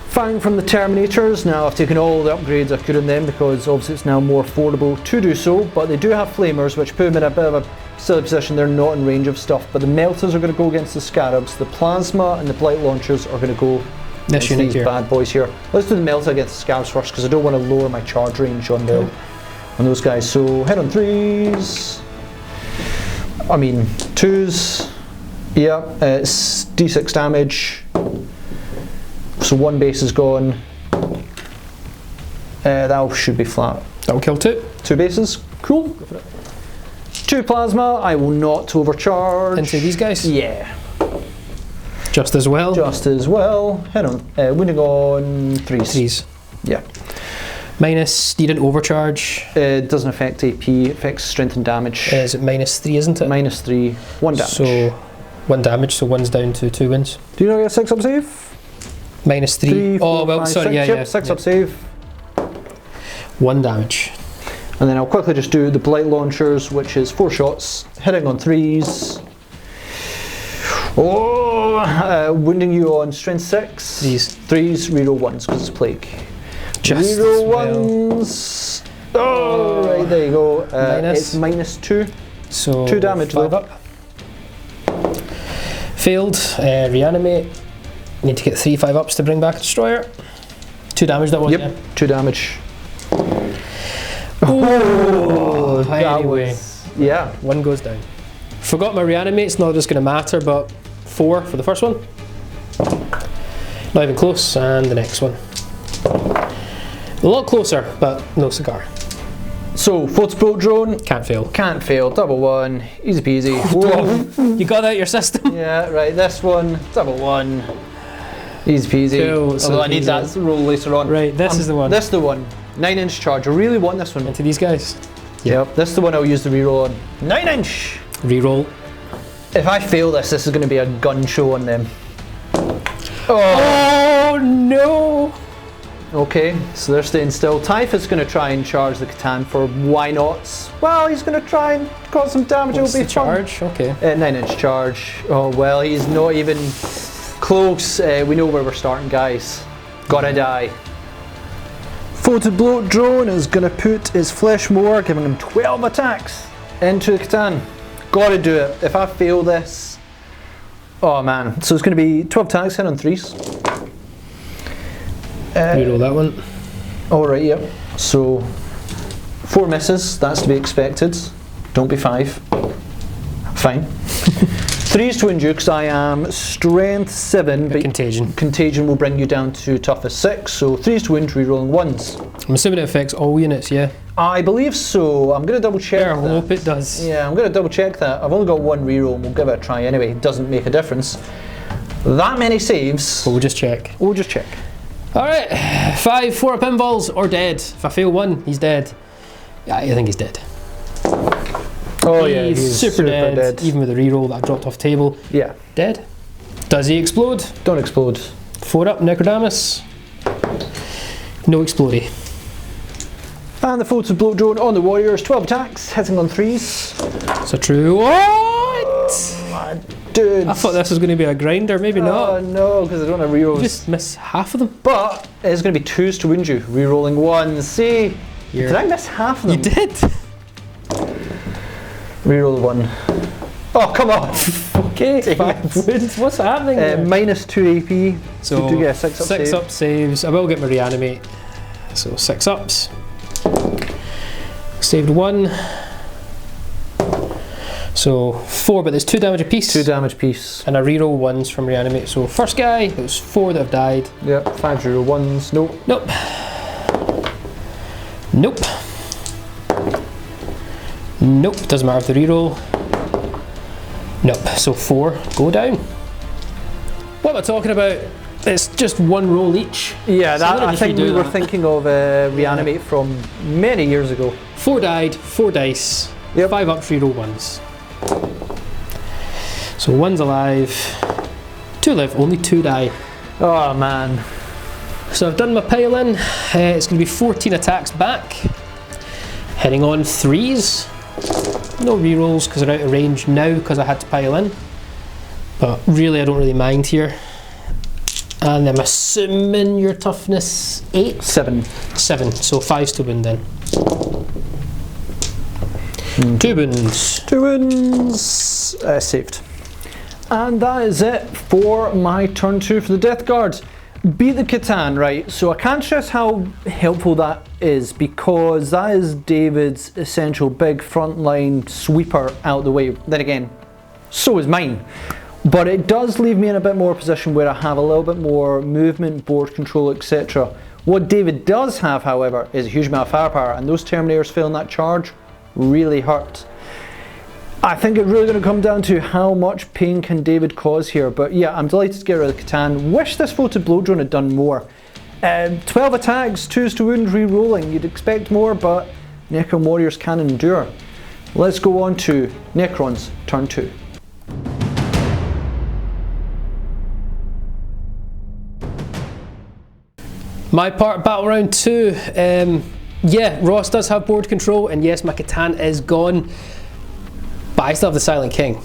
Firing from the Terminators. Now I've taken all the upgrades I could on them because obviously it's now more affordable to do so, but they do have flamers which put them in a bit of a silly position. They're not in range of stuff, but the melters are going to go against the scarabs, the plasma and the blight launchers are going to go this against these here. bad boys here. Let's do the melter against the scarabs first because I don't want to lower my charge range on the on those guys. So head on 3s. I mean 2s. Yeah, it's D6 damage. So 1 base is gone. That should be flat. That'll kill 2. 2 bases. Cool. Go for it. 2 plasma. I will not overcharge. Into these guys? Yeah. Just as well? Just as well. Head on. Wounding on 3s. 3s. Yeah. Minus, you didn't overcharge. It doesn't affect AP, it affects strength and damage. Is it -3, isn't it? -3, 1 damage. So 1 damage, so 1's down to 2 wins. Do you know your 6 up save? -3. 3, 4, oh, well, 5, sorry, 6, yeah, yep, yeah. 6 yeah. up save. 1 damage. And then I'll quickly just do the blight launchers, which is 4 shots, hitting on 3s. Oh, wounding you on strength 6. 3s, reroll 1s because it's plague. Just reroll well. 1s. Oh, right, there you go. It's -2. So 2 damage 5 though. up. Failed. Reanimate. Need to get 3 5-ups to bring back a destroyer. 2 damage that one. Yep, Yeah. 2 damage. Oh, that anyway. was, yeah. 1 goes down. Forgot my reanimate's not just going to matter, but 4 for the first one. Not even close, and the next one. A lot closer, but no cigar. So, photobolt drone. Can't fail. Can't fail. Double 1. Easy peasy. Whoa. You got that out your system? Yeah, right. This one. Double 1. Easy peasy. Cool, so Although I need that roll later on. Right, this is the one. This is the one. 9-inch charge. I really want this one. Into these guys. Yep. This is the one I'll use the reroll on. 9-inch. Reroll. If I fail this is going to be a gun show on them. Oh no! Okay, so they're staying still. Typhus is going to try and charge the Catan for why nots. Well, he's going to try and cause some damage. What's It'll the be fun. charge? Okay. 9-inch charge. Oh well, he's not even close. We know where we're starting, guys. Gotta die. Photobolt drone is going to put his flesh more, giving him 12 attacks into the Catan. Gotta do it. If I fail this, oh man. So it's going to be 12 attacks, hit on 3s. Reroll that one. Alright, yep. So 4 misses, that's to be expected. Don't be 5. Fine. 3s to wound you because I am strength 7, but Contagion. contagion will bring you down to toughness 6. So 3s to wound, rerolling 1s. I'm assuming it affects all units, yeah? I believe so. I'm going to double check I that. hope it does. Yeah, I'm going to double check that. I've only got 1 reroll and we'll give it a try anyway. It doesn't make a difference. That many saves. But we'll just check. We'll just check. Alright, 5 4 pinballs or dead. If I fail 1, he's dead. Yeah, I think he's dead. Oh yeah, he's super dead. Even with the reroll that I dropped off table. Yeah. Dead. Does he explode? Don't explode. 4 up, Necrodamus. No explodey. And the photobolt drone on the warriors, 12 attacks, hitting on 3s. So true. What? Dude. I thought this was going to be a grinder, maybe Oh not. no, because I don't have rerolls. You just miss half of them. But it's going to be 2s to wound you, rerolling 1s. See? Did I miss half of them? You did. Reroll 1. Oh, come on. Okay, 5 wounds. What's happening there? -2 AP. So you do get a 6 up 6 save. up saves. I will get my reanimate. So 6 ups. Saved 1. So 4, but there's 2 damage apiece. 2 damage piece. And I reroll 1s from reanimate. So first guy, it was 4 that have died. Yep, 5 reroll 1s. Nope. Nope. Nope. Nope. Doesn't matter if the reroll. Nope. So 4 go down. What am I talking about? it's just one roll each. Yeah, So that, I think we were thinking of reanimate from many years ago. 4 died, 4 dice, 5 up, reroll 1s. So 1's alive, 2 live, only 2 die. Oh man. So I've done my pile in, it's going to be 14 attacks back, heading on 3s. No rerolls because they're out of range now because I had to pile in. But really I don't really mind here. And I'm assuming your toughness 8? 7. 7, so 5's to win then. 2 wounds. 2 wounds. Saved. And that is it for my turn 2 for the Death Guard. Beat the Catan, right? So I can't stress how helpful that is because that is David's essential big frontline sweeper out the way. Then again, so is mine. But it does leave me in a bit more position where I have a little bit more movement, board control, etc. What David does have, however, is a huge amount of firepower, and those Terminators failing that charge really hurt. I think it's really going to come down to how much pain can David cause here, but yeah, I'm delighted to get rid of the Catan. Wish this Voted Blow Drone had done more. 12 attacks, 2s to wound, re-rolling. You'd expect more, but Necron Warriors can endure. Let's go on to Necrons, turn 2. My part, battle round 2. Yeah, Ross does have board control, and yes, my Catan is gone. But I still have the Silent King,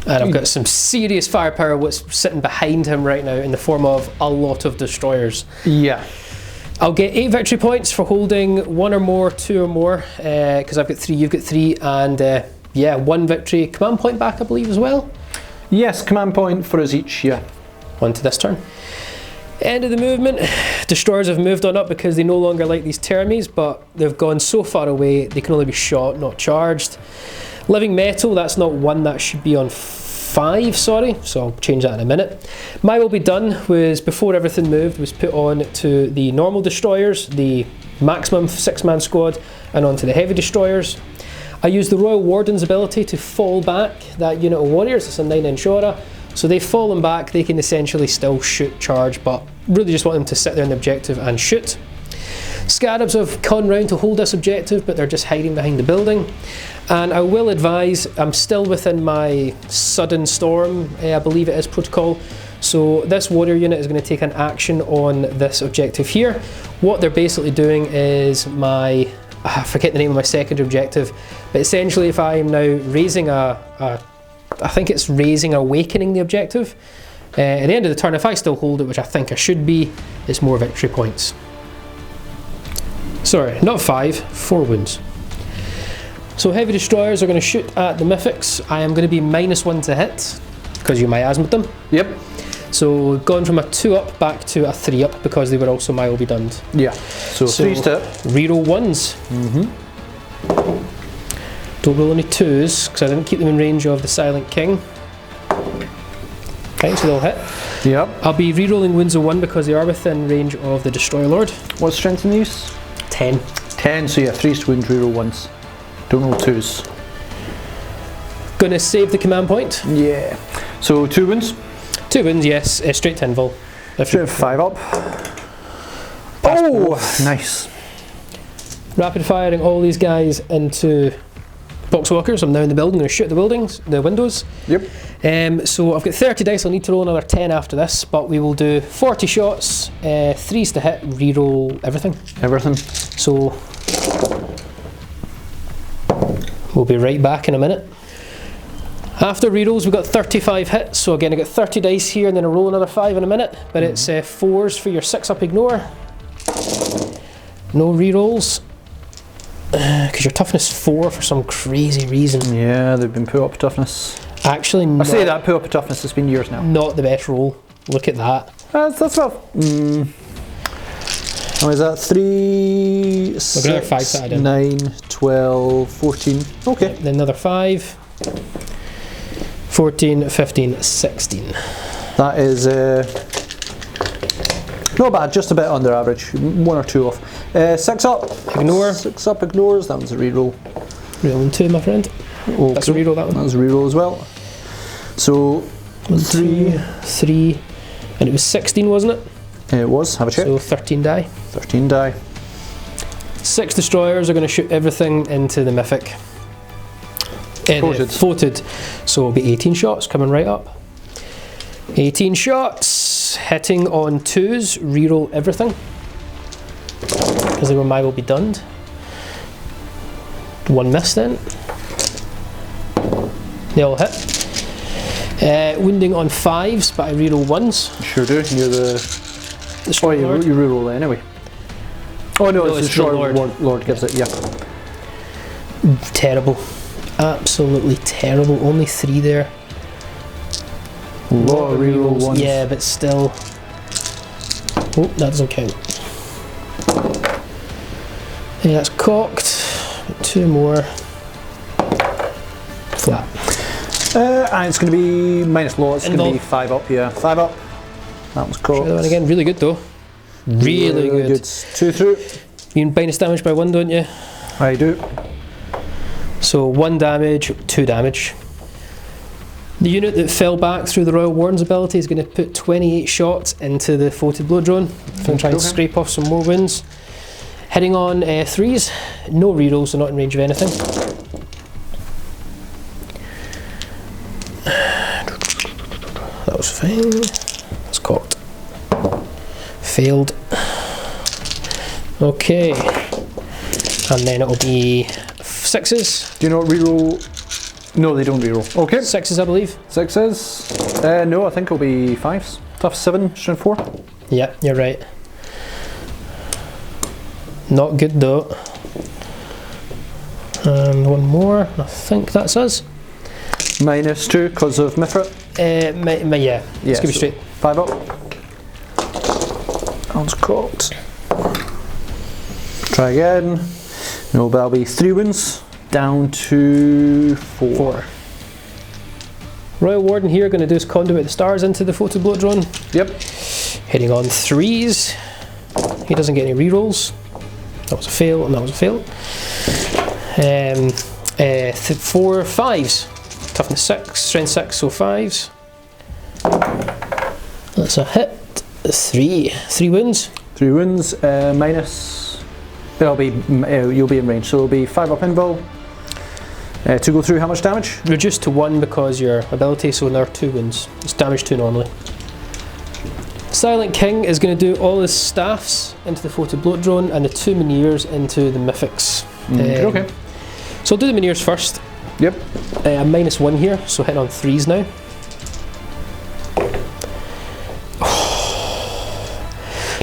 and I've got some serious firepower what's sitting behind him right now in the form of a lot of destroyers. Yeah. I'll get 8 victory points for holding 1 or more, 2 or more, because I've got 3, you've got 3, and yeah, 1 victory command point back, I believe, as well. Yes, command point for us each, yeah. On to this turn. End of the movement. Destroyers have moved on up because they no longer like these Termies, but they've gone so far away they can only be shot, not charged. Living Metal, that's not 1, that should be on 5, sorry, so I'll change that in a minute. My Will Be Done was, before everything moved, was put on to the normal destroyers, the maximum 6-man squad, and onto the heavy destroyers. I used the Royal Warden's ability to fall back that unit of warriors. It's a 9-inch aura, so they've fallen back. They can essentially still shoot, charge, but really just want them to sit there in the objective and shoot. Scarabs have gone round to hold this objective, but they're just hiding behind the building. And I will advise, I'm still within my Sudden Storm, I believe it is, protocol. So this warrior unit is going to take an action on this objective here. What they're basically doing is I forget the name of my secondary objective, but essentially if I am now raising I think it's raising or awakening the objective, at the end of the turn, if I still hold it, which I think I should be, it's more victory points. Sorry, not 5, 4 wounds. So heavy destroyers are going to shoot at the mythics. I am going to be -1 to hit because you miasmed them. Yep. So we've gone from a 2 up back to a 3 up because they were also my will be done. Yeah. So 3's to hit. Reroll 1s. Don't roll any 2s because I didn't keep them in range of the Silent King. Okay, so they'll hit. Yep. I'll be re-rolling wounds of 1 because they are within range of the Destroyer Lord. What's strength in these? 10. 10, so yeah, 3's to wound, reroll 1s. Don't roll 2s. Gonna save the command point. Yeah. So 2 wounds? 2 wounds, yes. Straight to invul. Straight 5 up. Oh, nice. Rapid firing all these guys into boxwalkers. I'm now in the building, I'm going to shoot the buildings, the windows. Yep. So I've got 30 dice, I'll need to roll another 10 after this, but we will do 40 shots, 3's to hit, re-roll everything. Everything. So we'll be right back in a minute. After rerolls we've got 35 hits, so again I got 30 dice here and then I roll another 5 in a minute, but it's 4s for your 6 up ignore. No rerolls. Because your toughness 4 for some crazy reason. Yeah, they've been put up toughness. Actually, I say that, put up toughness, it's been years now. Not the best roll. Look at that. That's about. How is that? 3, 6, 9, 12, 14. Okay. Then another 5, 14, 15, 16. That is not bad, just a bit under average. 1 or 2 off. 6 up. Ignore. 6 up ignores. That was a reroll. Rolling 2, my friend. Okay. That's a reroll, that one. That was a reroll as well. So 3, 3, And it was 16, wasn't it? It was, have a check. So 13 die. 13 die. 6 destroyers are going to shoot everything into the mythic. Floated. So it'll be 18 shots coming right up. 18 shots, hitting on 2s, reroll everything. Because they will be done. 1 miss then. They all hit. Wounding on 5s, but I reroll 1s. Sure do. You're the oh, you reroll anyway. Oh no, it's the Destroyer Lord gives it, yeah. Terrible. Absolutely terrible. Only 3 there. Lot of reroll 1s. Yeah, but still. Oh, that doesn't count. Yeah, that's cocked. 2 more. Flat. And it's going to be minus law, it's going to be 5 up, yeah. 5 up. That was cool. Try that one again. Really good though. Really good. 2 through. You can minus damage by 1, don't you? I do. So 1 damage, 2 damage. The unit that fell back through the Royal Warden's ability is going to put 28 shots into the floated blow drone. I'm going to try and scrape off some more wounds. Hitting on 3s, no rerolls, so not in range of anything. That was fine. That's cocked. Failed. Okay. And then it'll be 6s. Do you not reroll? No, they don't reroll. Okay. 6s, I believe. 6s. No, I think it'll be 5s. Tough 7, strength 4. Yeah, you're right. Not good though. And 1 more. I think that's us. Minus 2 because of Mithra. Yeah. Let's go straight. 5 up. That one's cocked. Try again. No, that'll be 3 wounds. Down to 4. Royal Warden here going to do his conduit the stars into the photo blow drone. Yep. Hitting on 3s. He doesn't get any rerolls. That was a fail, and that was a fail. 4 5s. Toughness 6, strength 6, so 5s. That's a hit. 3 wounds. 3 wounds. Minus. It'll be. You'll be in range, so it'll be 5 up invul. To go through how much damage? Reduced to 1 because your ability, so another 2 wounds. It's damage 2 normally. Silent King is going to do all his staffs into the photo bloat drone and the 2 Minears into the mythics. Okay. So I'll do the Minears first. Yep. I'm minus 1 here, so hitting on 3s now.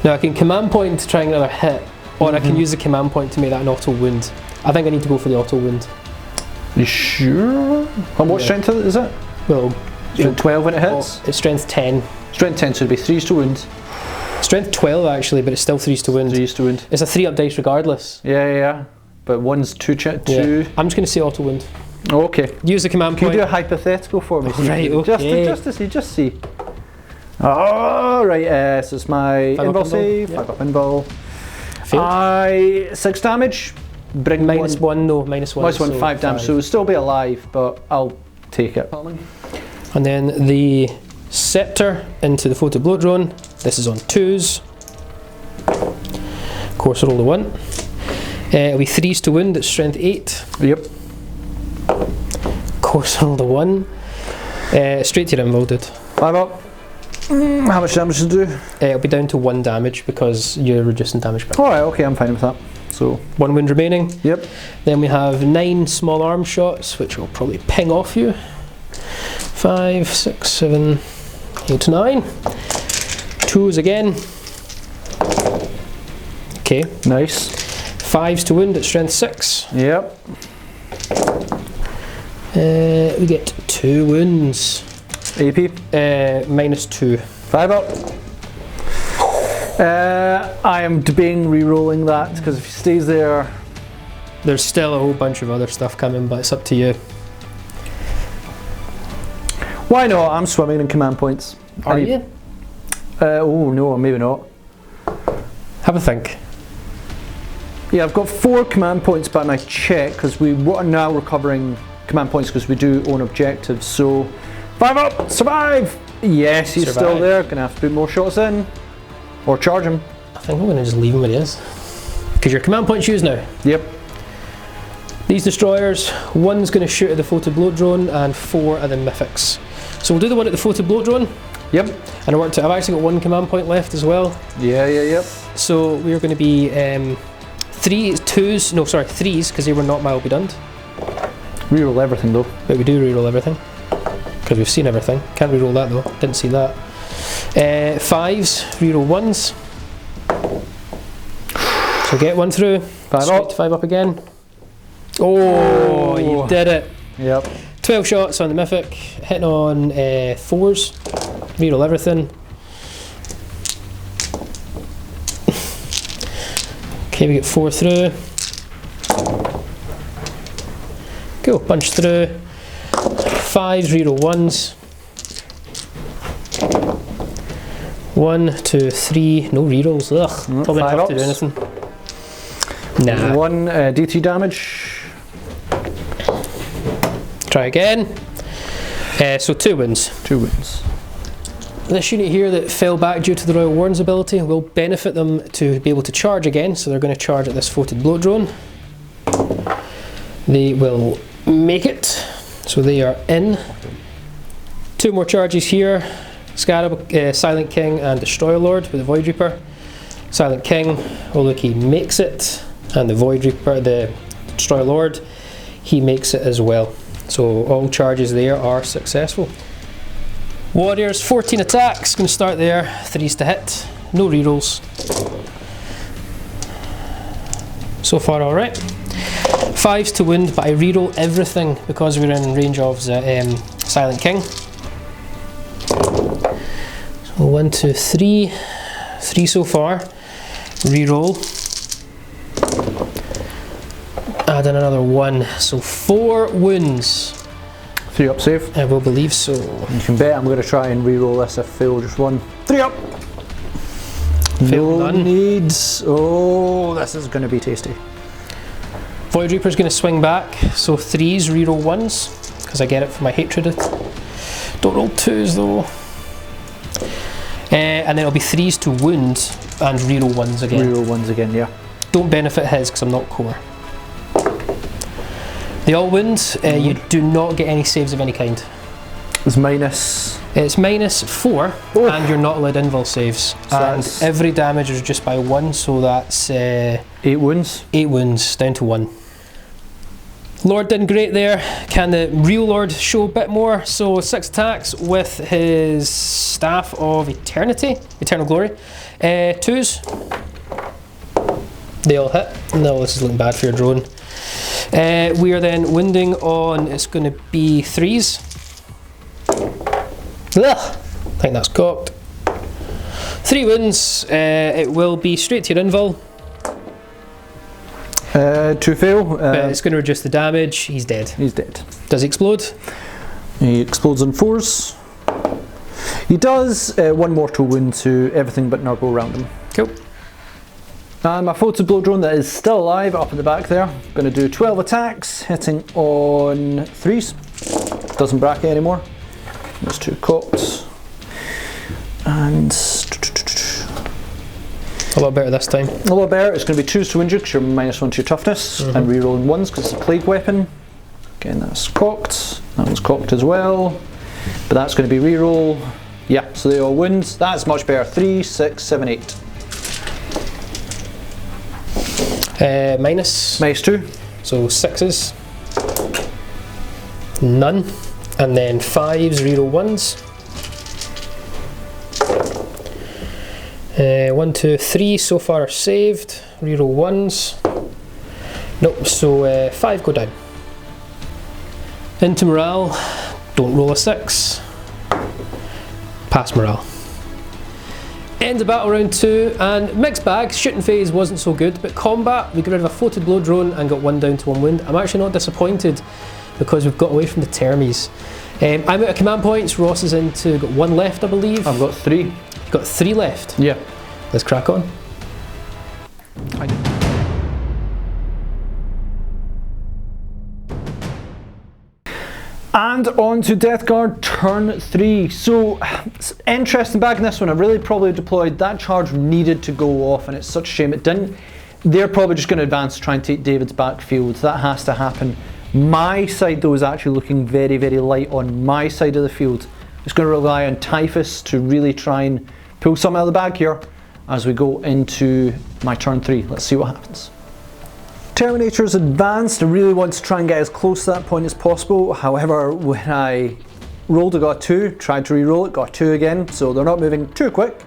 Now I can command point to try and get another hit, or I can use the command point to make that an auto wound. I think I need to go for the auto wound. You sure? What strength is it? Well, strength 12 when it hits? It's strength 10. Strength 10, so it'd be 3s to wound. Strength 12 actually, but it's still 3s to wound. 3s to wound. It's a 3 up dice regardless. Yeah. But one's 2. Yeah. I'm just going to say auto wound. Oh, okay. Use the command point. Can you do a hypothetical for me? Right, okay. Just see. Oh, right, so it's my invul save, 5 up invul. 6 damage. Bring minus 1, no, minus 1. Minus 1, so 5 damage, so it'll still be alive, but I'll take it. And then the scepter into the photo bloat drone. This is on 2s. Of course, roll the 1. It'll be 3s to wound at strength 8. Yep. Of course, roll the 1. Straight to your invul, dude. 5 up. How much damage does it do? It'll be down to 1 damage because you're reducing damage back. Alright, okay, I'm fine with that. So 1 wound remaining. Yep. Then we have 9 small arm shots, which will probably ping off you. 5, 6, 7, 8, 9. 2s again. Okay. Nice. 5s to wound at strength 6. Yep. We get 2 wounds. AP? Minus 2. 5 up. I am debating re-rolling that because if he stays there, there's still a whole bunch of other stuff coming, but it's up to you. Why not? I'm swimming in command points. Are you? Oh no, maybe not. Have a think. Yeah, I've got 4 command points by my check because we are now recovering command points because we do own objectives. So 5 up, survive. Yes, he's survive. still there. Gonna have to put more shots in. Or charge him. I think I'm going to just leave him where he is. Because your command point's used now. Yep. These destroyers, one's going to shoot at the floated bloat drone and 4 at the mythics. So we'll do the one at the floated bloat drone. Yep. And I've actually got 1 command point left as well. Yep. So we're going to be 3s, because they were not mildly done. Reroll everything though. But we do reroll everything. Because we've seen everything. Can't reroll that though. Didn't see that. 5s, reroll 1s. So get 1 through. 5 up. 5 up again. Oh, you did it. Yep. 12 shots on the mythic. Hitting on 4s. Reroll everything. Okay, we get 4 through. Cool, punch through. 5s, reroll 1s. 1, 2, 3, no rerolls. Ugh, probably not to do anything. Nah. 1 DT damage. Try again. So 2 wins. 2 wins. This unit here that fell back due to the Royal Warden's ability will benefit them to be able to charge again, so they're going to charge at this floated bloat drone. They will make it, so they are in. 2 more charges here. Scarab, Silent King and Destroyer Lord with the Void Reaper. Silent King, oh look, he makes it, and the Void Reaper, the Destroyer Lord, he makes it as well. So all charges there are successful. Warriors, 14 attacks, going to start there, 3s to hit, no rerolls. So far alright. 5s to wound, but I reroll everything because we're in range of the Silent King. So 1, 2, 3. 3 so far. Reroll. Add in another 1. So 4 wounds. 3 up save. I will believe so. You can bet I'm going to try and reroll this if fail just 1. 3 up! Fail no none. needs. Oh, this is going to be tasty. Void Reaper's going to swing back. So 3s, reroll 1s. Because I get it for my hatred. Don't roll 2s though. And then it'll be 3s to wound and reroll 1s again. Reroll 1s again, yeah. Don't benefit his because I'm not core. The all wound, you do not get any saves of any kind. It's minus. It's -4, and you're not allowed invul saves. So and every damage is just by 1, so that's 8 wounds. 8 wounds down to 1. Lord did great there. Can the real Lord show a bit more? So 6 attacks with his Staff of Eternity, Eternal Glory. 2s. They all hit. No, this is looking bad for your drone. We are then wounding on, it's going to be 3s. Ugh, I think that's cocked. 3 wounds, it will be straight to your invul. 2 fail. But it's going to reduce the damage, he's dead. He's dead. Does he explode? He explodes on 4s. He does 1 mortal wound to everything but Nurgle around him. Cool. And my floated bloat drone that is still alive up at the back there. Going to do 12 attacks, hitting on 3s. Doesn't bracket anymore. There's 2 cocked. And A lot better this time. a lot better. It's going to be 2s to wound you because you're -1 to your toughness, and rerolling 1s because it's a plague weapon. Again, that's cocked. That one's cocked as well. But that's going to be reroll. Yeah, so they all wound. That's much better. 3, 6, 7, 8. Minus. -2. So 6s. None. And then 5s, reroll 1s. 1, 2, 3 so far are saved. Reroll 1s. Nope, so 5 go down. Into morale. Don't roll a 6. Pass morale. End of battle round 2, and mixed bag. Shooting phase wasn't so good, but combat, we got rid of a floated bloat drone and got 1 down to 1 wound. I'm actually not disappointed because we've got away from the termies. I'm out of command points. Ross is into, got 1 left, I believe. I've got 3. You've got 3 left. Yeah. Let's crack on. And And on to Death Guard turn 3. So, interesting back in this one. I really probably deployed that charge needed to go off, and it's such a shame it didn't. They're probably just going to advance to try and take David's backfield. That has to happen. My side though is actually looking very, very light on my side of the field. It's going to rely on Typhus to really try and pull something out of the bag here as we go into my turn 3. Let's see what happens. Terminator's advanced. I really want to try and get as close to that point as possible. However, when I rolled, I got a 2, tried to re-roll it, got a 2 again, so they're not moving too quick.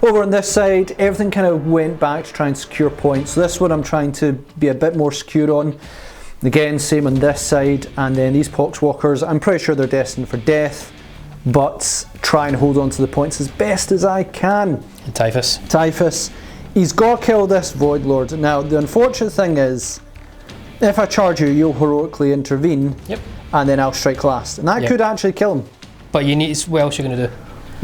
Over on this side, everything kind of went back to try and secure points. So this one I'm trying to be a bit more secure on. Again, same on this side, and then these Poxwalkers, I'm pretty sure they're destined for death, but try and hold on to the points as best as I can. And Typhus. Typhus. He's got to kill this Void Lord. Now, the unfortunate thing is, if I charge you, you'll heroically intervene, and then I'll strike last. And that could actually kill him. But you need, what else are you going to do?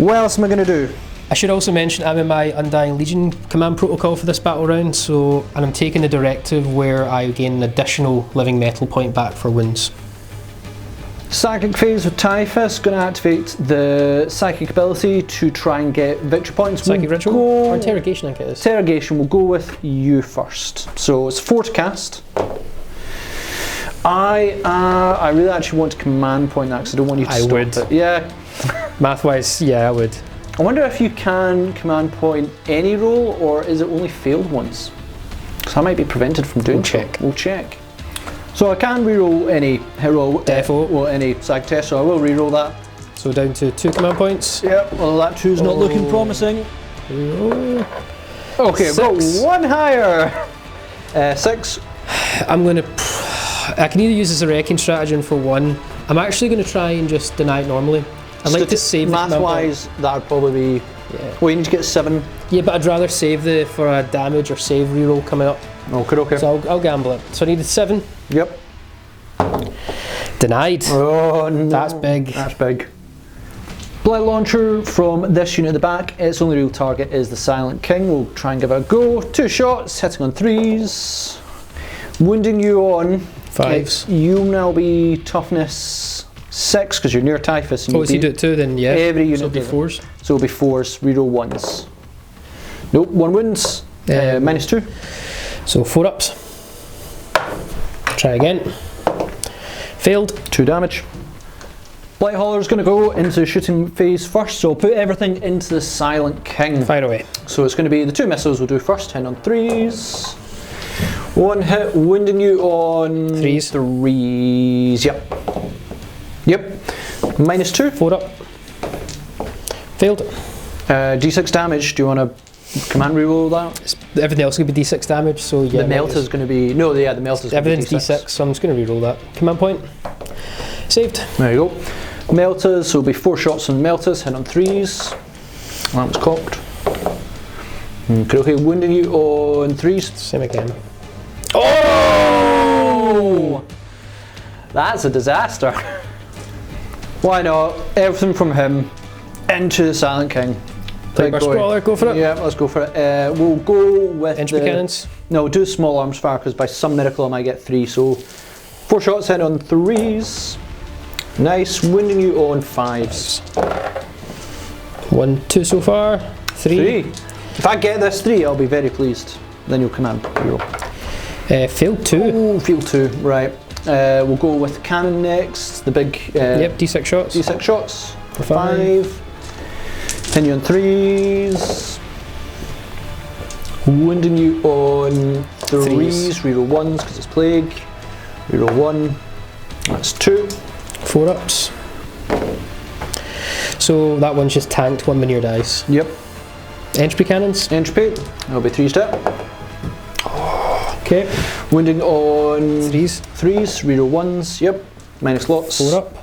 What else am I going to do? I should also mention I'm in my Undying Legion command protocol for this battle round, so, and I'm taking the directive where I gain an additional living metal point back for wounds. Psychic phase with Typhus, going to activate the psychic ability to try and get victory points. Psychic ritual? Or interrogation, I think it is. Interrogation, we'll go with you first. So it's 4 to cast. I really actually want to command point that because I don't want you to stop it. Yeah. Math-wise, yeah, I would. I wonder if you can command point any roll, or is it only failed ones? Because I might be prevented from doing so. We'll check. So I can reroll any hit roll, or any psych test, so I will reroll that. So down to 2 command points. Yep, well that 2's not looking promising. Reroll. Okay, I've got 1 higher. 6. I can either use this eradicating stratagem for 1. I'm actually going to try and just deny it normally. I'd like to save math-wise, that would probably be. Yeah. Well, you need to get 7. Yeah, but I'd rather save for a damage or save reroll coming up. Okay. So I'll gamble it. So I needed 7. Yep. Denied. Oh no. That's big. That's big. Blight launcher from this unit at the back. Its only real target is the Silent King. We'll try and give it a go. 2 shots, hitting on 3s. Wounding you on 5s. You'll now be toughness 6 because you're near Typhus. And so you do it 2 then, yeah. Every unit. So it'll be 4s. So it'll be 4s, reroll 1s. Nope, 1 wounds. -2. So 4 ups. Try again. Failed. 2 damage. Blight Hauler's going to go into shooting phase first, so put everything into the Silent King. Fire away. So it's going to be the 2 missiles we'll do first, 10 on 3s. 1 hit, wounding you on 3s. 3s, yep. -2. 4 up. Failed. D6 damage, do you want to command reroll that? Everything else is going to be D6 damage, so yeah. The melter's going to be, no, yeah, the melter's going to be everything's D6, so I'm just going to reroll that. Command point. Saved. There you go. Melters, so it'll be 4 shots on melters, hit on 3s. That was cocked. Okay, wounding you on 3s. Same again. Oh! That's a disaster. Why not? Everything from him into the Silent King. Big Sprawler, go for it. Yeah, let's go for it. We'll go with entry cannons. No, do small arms fire because by some miracle I might get 3. So 4 shots hit on 3s. Nice, wounding you on 5s. 1, 2 so far. 3. If I get this 3, I'll be very pleased. Then you'll command reroll. Failed 2. Oh, failed 2. Right. We'll go with cannon next. The big. Yep, D6 shots. D6 shots. For 5. Hitting you on 3s. Wounding you on 3s. Reroll 1s because it's plague. Reroll 1. That's 2. 4 ups. So that one's just tanked 1 manure dice. Yep. Entropy cannons. Entropy. That'll be 3 step. Okay. Wounding on 3s. 3s. Reroll 1s. Yep. Minus lots. 4 up.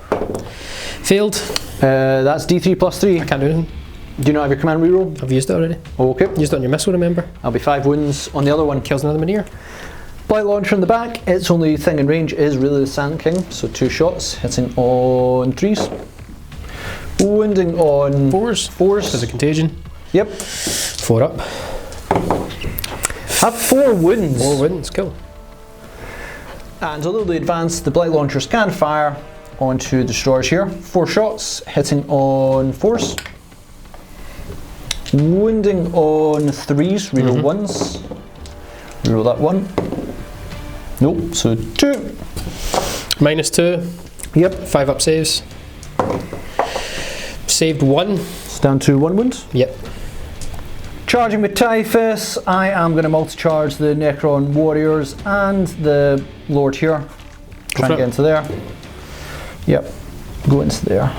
Failed. That's D3 plus 3. I can't do anything. Do you not have your command reroll? I've used it already. Okay. Used it on your missile, remember? I'll be 5 wounds on the other one. Kills another manure. Blight launcher in the back. Its only thing in range is really the Sand King. So 2 shots, hitting on 3s. Wounding on 4s. There's a contagion. Yep. 4 up. Have 4 wounds. 4 wounds, cool. And although they advance, the Blight launchers can fire. onto the destroyers here. 4 shots, hitting on 4s. Wounding on 3s, reroll 1s. Reroll that 1. Nope, so 2. -2. Yep. 5 up saves. Saved 1. It's down to 1 wound. Yep. Charging with Typhus, I am going to multi-charge the Necron warriors and the Lord here. Try and get into there. Yep, go into there.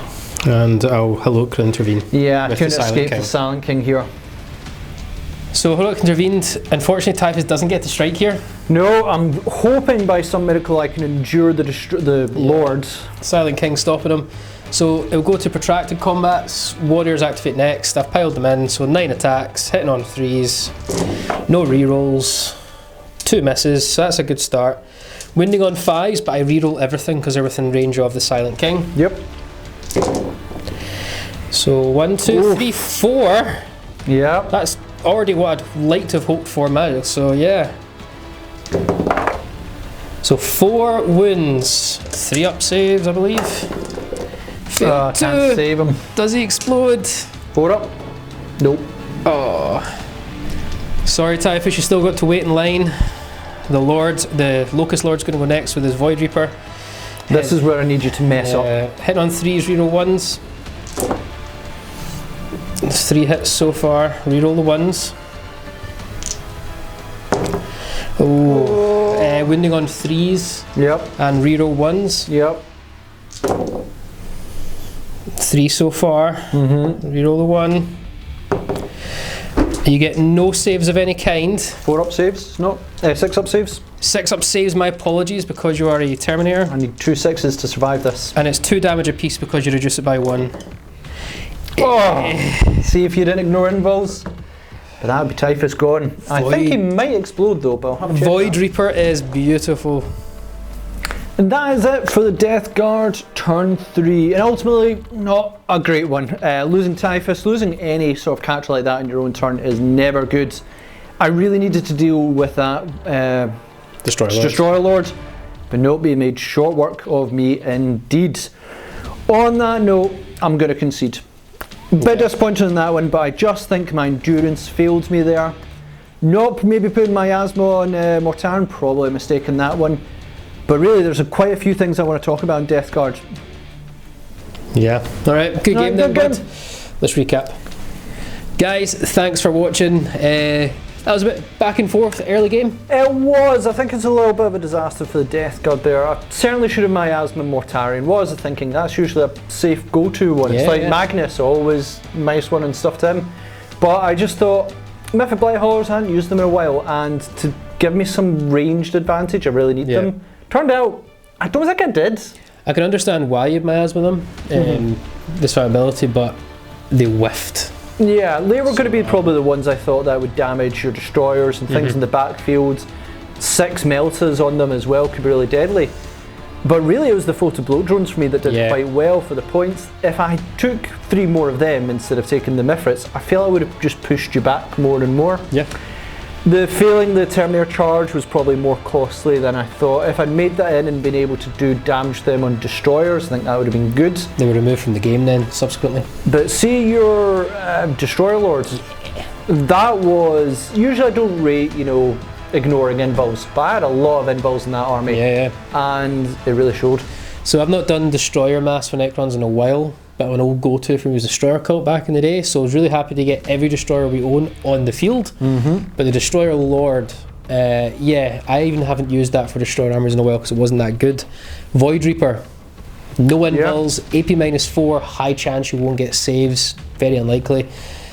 And I'll Heroic intervene. Yeah, I with couldn't the Silent escape King. the Silent King here. So Heroic intervened. Unfortunately, Typhus doesn't get to strike here. No, I'm hoping by some miracle I can endure the Lord. Silent King stopping him. So it'll go to protracted combats. Warriors activate next. I've piled them in. So 9 attacks, hitting on 3s. No rerolls. 2 misses. So that's a good start. Wounding on 5s, but I reroll everything because they're within range of the Silent King. Yep. So 1, 2, 3, 4. Yeah. That's already what I'd like to have hoped for now. So yeah. So 4 wounds, 3 up saves, I believe. Can't save him. Does he explode? 4 up. Nope. Oh. Sorry, Typhus, you still got to wait in line. The Locust Lord's going to go next with his Void Reaper. This is where I need you to mess up. Hit on 3s, reroll 1s. 3 hits so far. Reroll the 1s. Oh. Wounding on 3s. Yep. And reroll 1s. Yep. 3 so far. Reroll the 1. You get no saves of any kind. 4 up saves? No. 6 up saves? 6 up saves, my apologies, because you are a Terminator. I need 2 6s to survive this. And it's 2 damage apiece because you reduce it by 1. Oh! See if you didn't ignore invulns. But that would be Typhus gone. I think he might explode though, but I'll have to check Void that. Reaper is beautiful. And that is it for the Death Guard turn 3. And ultimately, not a great one. Losing Typhus, losing any sort of character like that in your own turn is never good. I really needed to deal with that Destroyer Lord. But nope, he made short work of me indeed. On that note, I'm going to concede. Bit disappointed in that one, but I just think my endurance failed me there. Not maybe putting my asthma on Mortarion, probably a mistake in that one. But really, there's quite a few things I want to talk about in Death Guard. Yeah. Alright, good game then, good bud. game. Let's recap. Guys, thanks for watching. That was a bit back and forth early game. It was. I think it's a little bit of a disaster for the Death Guard there. I certainly should have miasma Mortarion. What was I thinking? That's usually a safe go-to one. It's like Magnus, always nice one and stuff to him. But I just thought, Mythic Blighthaulers, I hadn't used them in a while, and to give me some ranged advantage, I really need them. Turned out, I don't think I did. I can understand why you'd miasma them, this ability, but they whiffed. Yeah, they were going to be probably the ones I thought that would damage your destroyers and things in the backfield. 6 meltas on them as well could be really deadly. But really it was the photo bloat drones for me that did quite well for the points. If I took 3 more of them instead of taking the Mifrits, I feel I would have just pushed you back more and more. Yeah. The failing the Terminator charge was probably more costly than I thought. If I'd made that in and been able to do damage to them on destroyers, I think that would have been good. They were removed from the game then, subsequently. But see your Destroyer Lords, that was, usually I don't rate, you know, ignoring invulns, but I had a lot of invulns in that army. And it really showed. So I've not done Destroyer Mass for Necrons in a while, but an old go-to for me was Destroyer Cult back in the day, so I was really happy to get every Destroyer we own on the field. But the Destroyer Lord, yeah, I even haven't used that for Destroyer armies in a while because it wasn't that good. Void Reaper, no invulns, AP -4, high chance you won't get saves, very unlikely.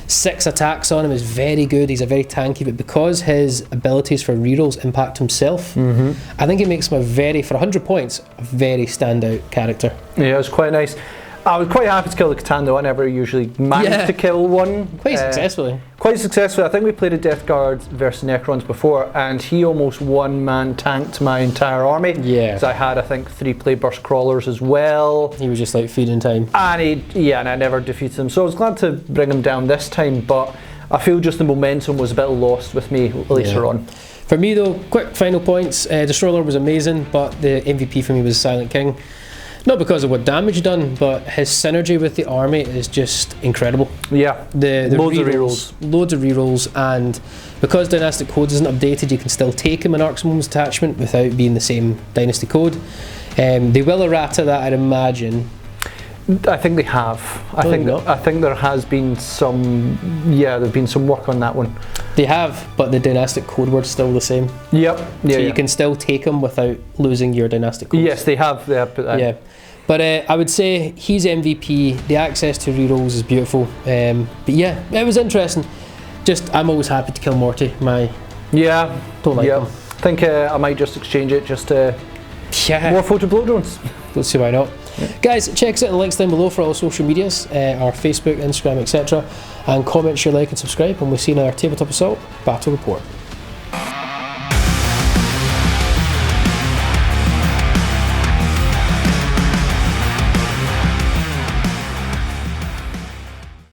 6 attacks on him is very good, he's a very tanky, but because his abilities for rerolls impact himself, I think it makes him a very, for 100 points, a very standout character. Yeah, it was quite nice. I was quite happy to kill the Catan though. I never usually managed to kill one. Quite successfully. Quite successfully. I think we played a Death Guard versus Necrons before, and he almost one-man tanked my entire army. Yeah. So I had, I think, 3 Plagueburst Crawlers as well. He was just like feeding time. And and I never defeated him. So I was glad to bring him down this time, but I feel just the momentum was a bit lost with me later on. For me though, quick final points. Destroyer Lord was amazing, but the MVP for me was Silent King. Not because of what damage done, but his synergy with the army is just incredible. Yeah, The loads of rerolls, loads of rerolls, and because Dynastic Code isn't updated, you can still take him an Arcs of Home's detachment without being the same Dynasty Code. They will errata that, I'd imagine. I think they have. I think there has been some. Yeah, there's been some work on that one. They have, but the Dynastic Code word's still the same. Yep. Yeah. So you can still take them without losing your Dynastic Codes. Yes, they have. They have put that. Yeah. But I would say he's MVP. The access to rerolls is beautiful. But yeah, it was interesting. Just, I'm always happy to kill Morty. Yeah. Don't like him. I think I might just exchange it just to more photo blow drones. Let's see why not. Yeah. Guys, check out the links down below for all social medias, our Facebook, Instagram, etc. And comment, share, like and subscribe, and we'll see you in our Tabletop Assault Battle Report.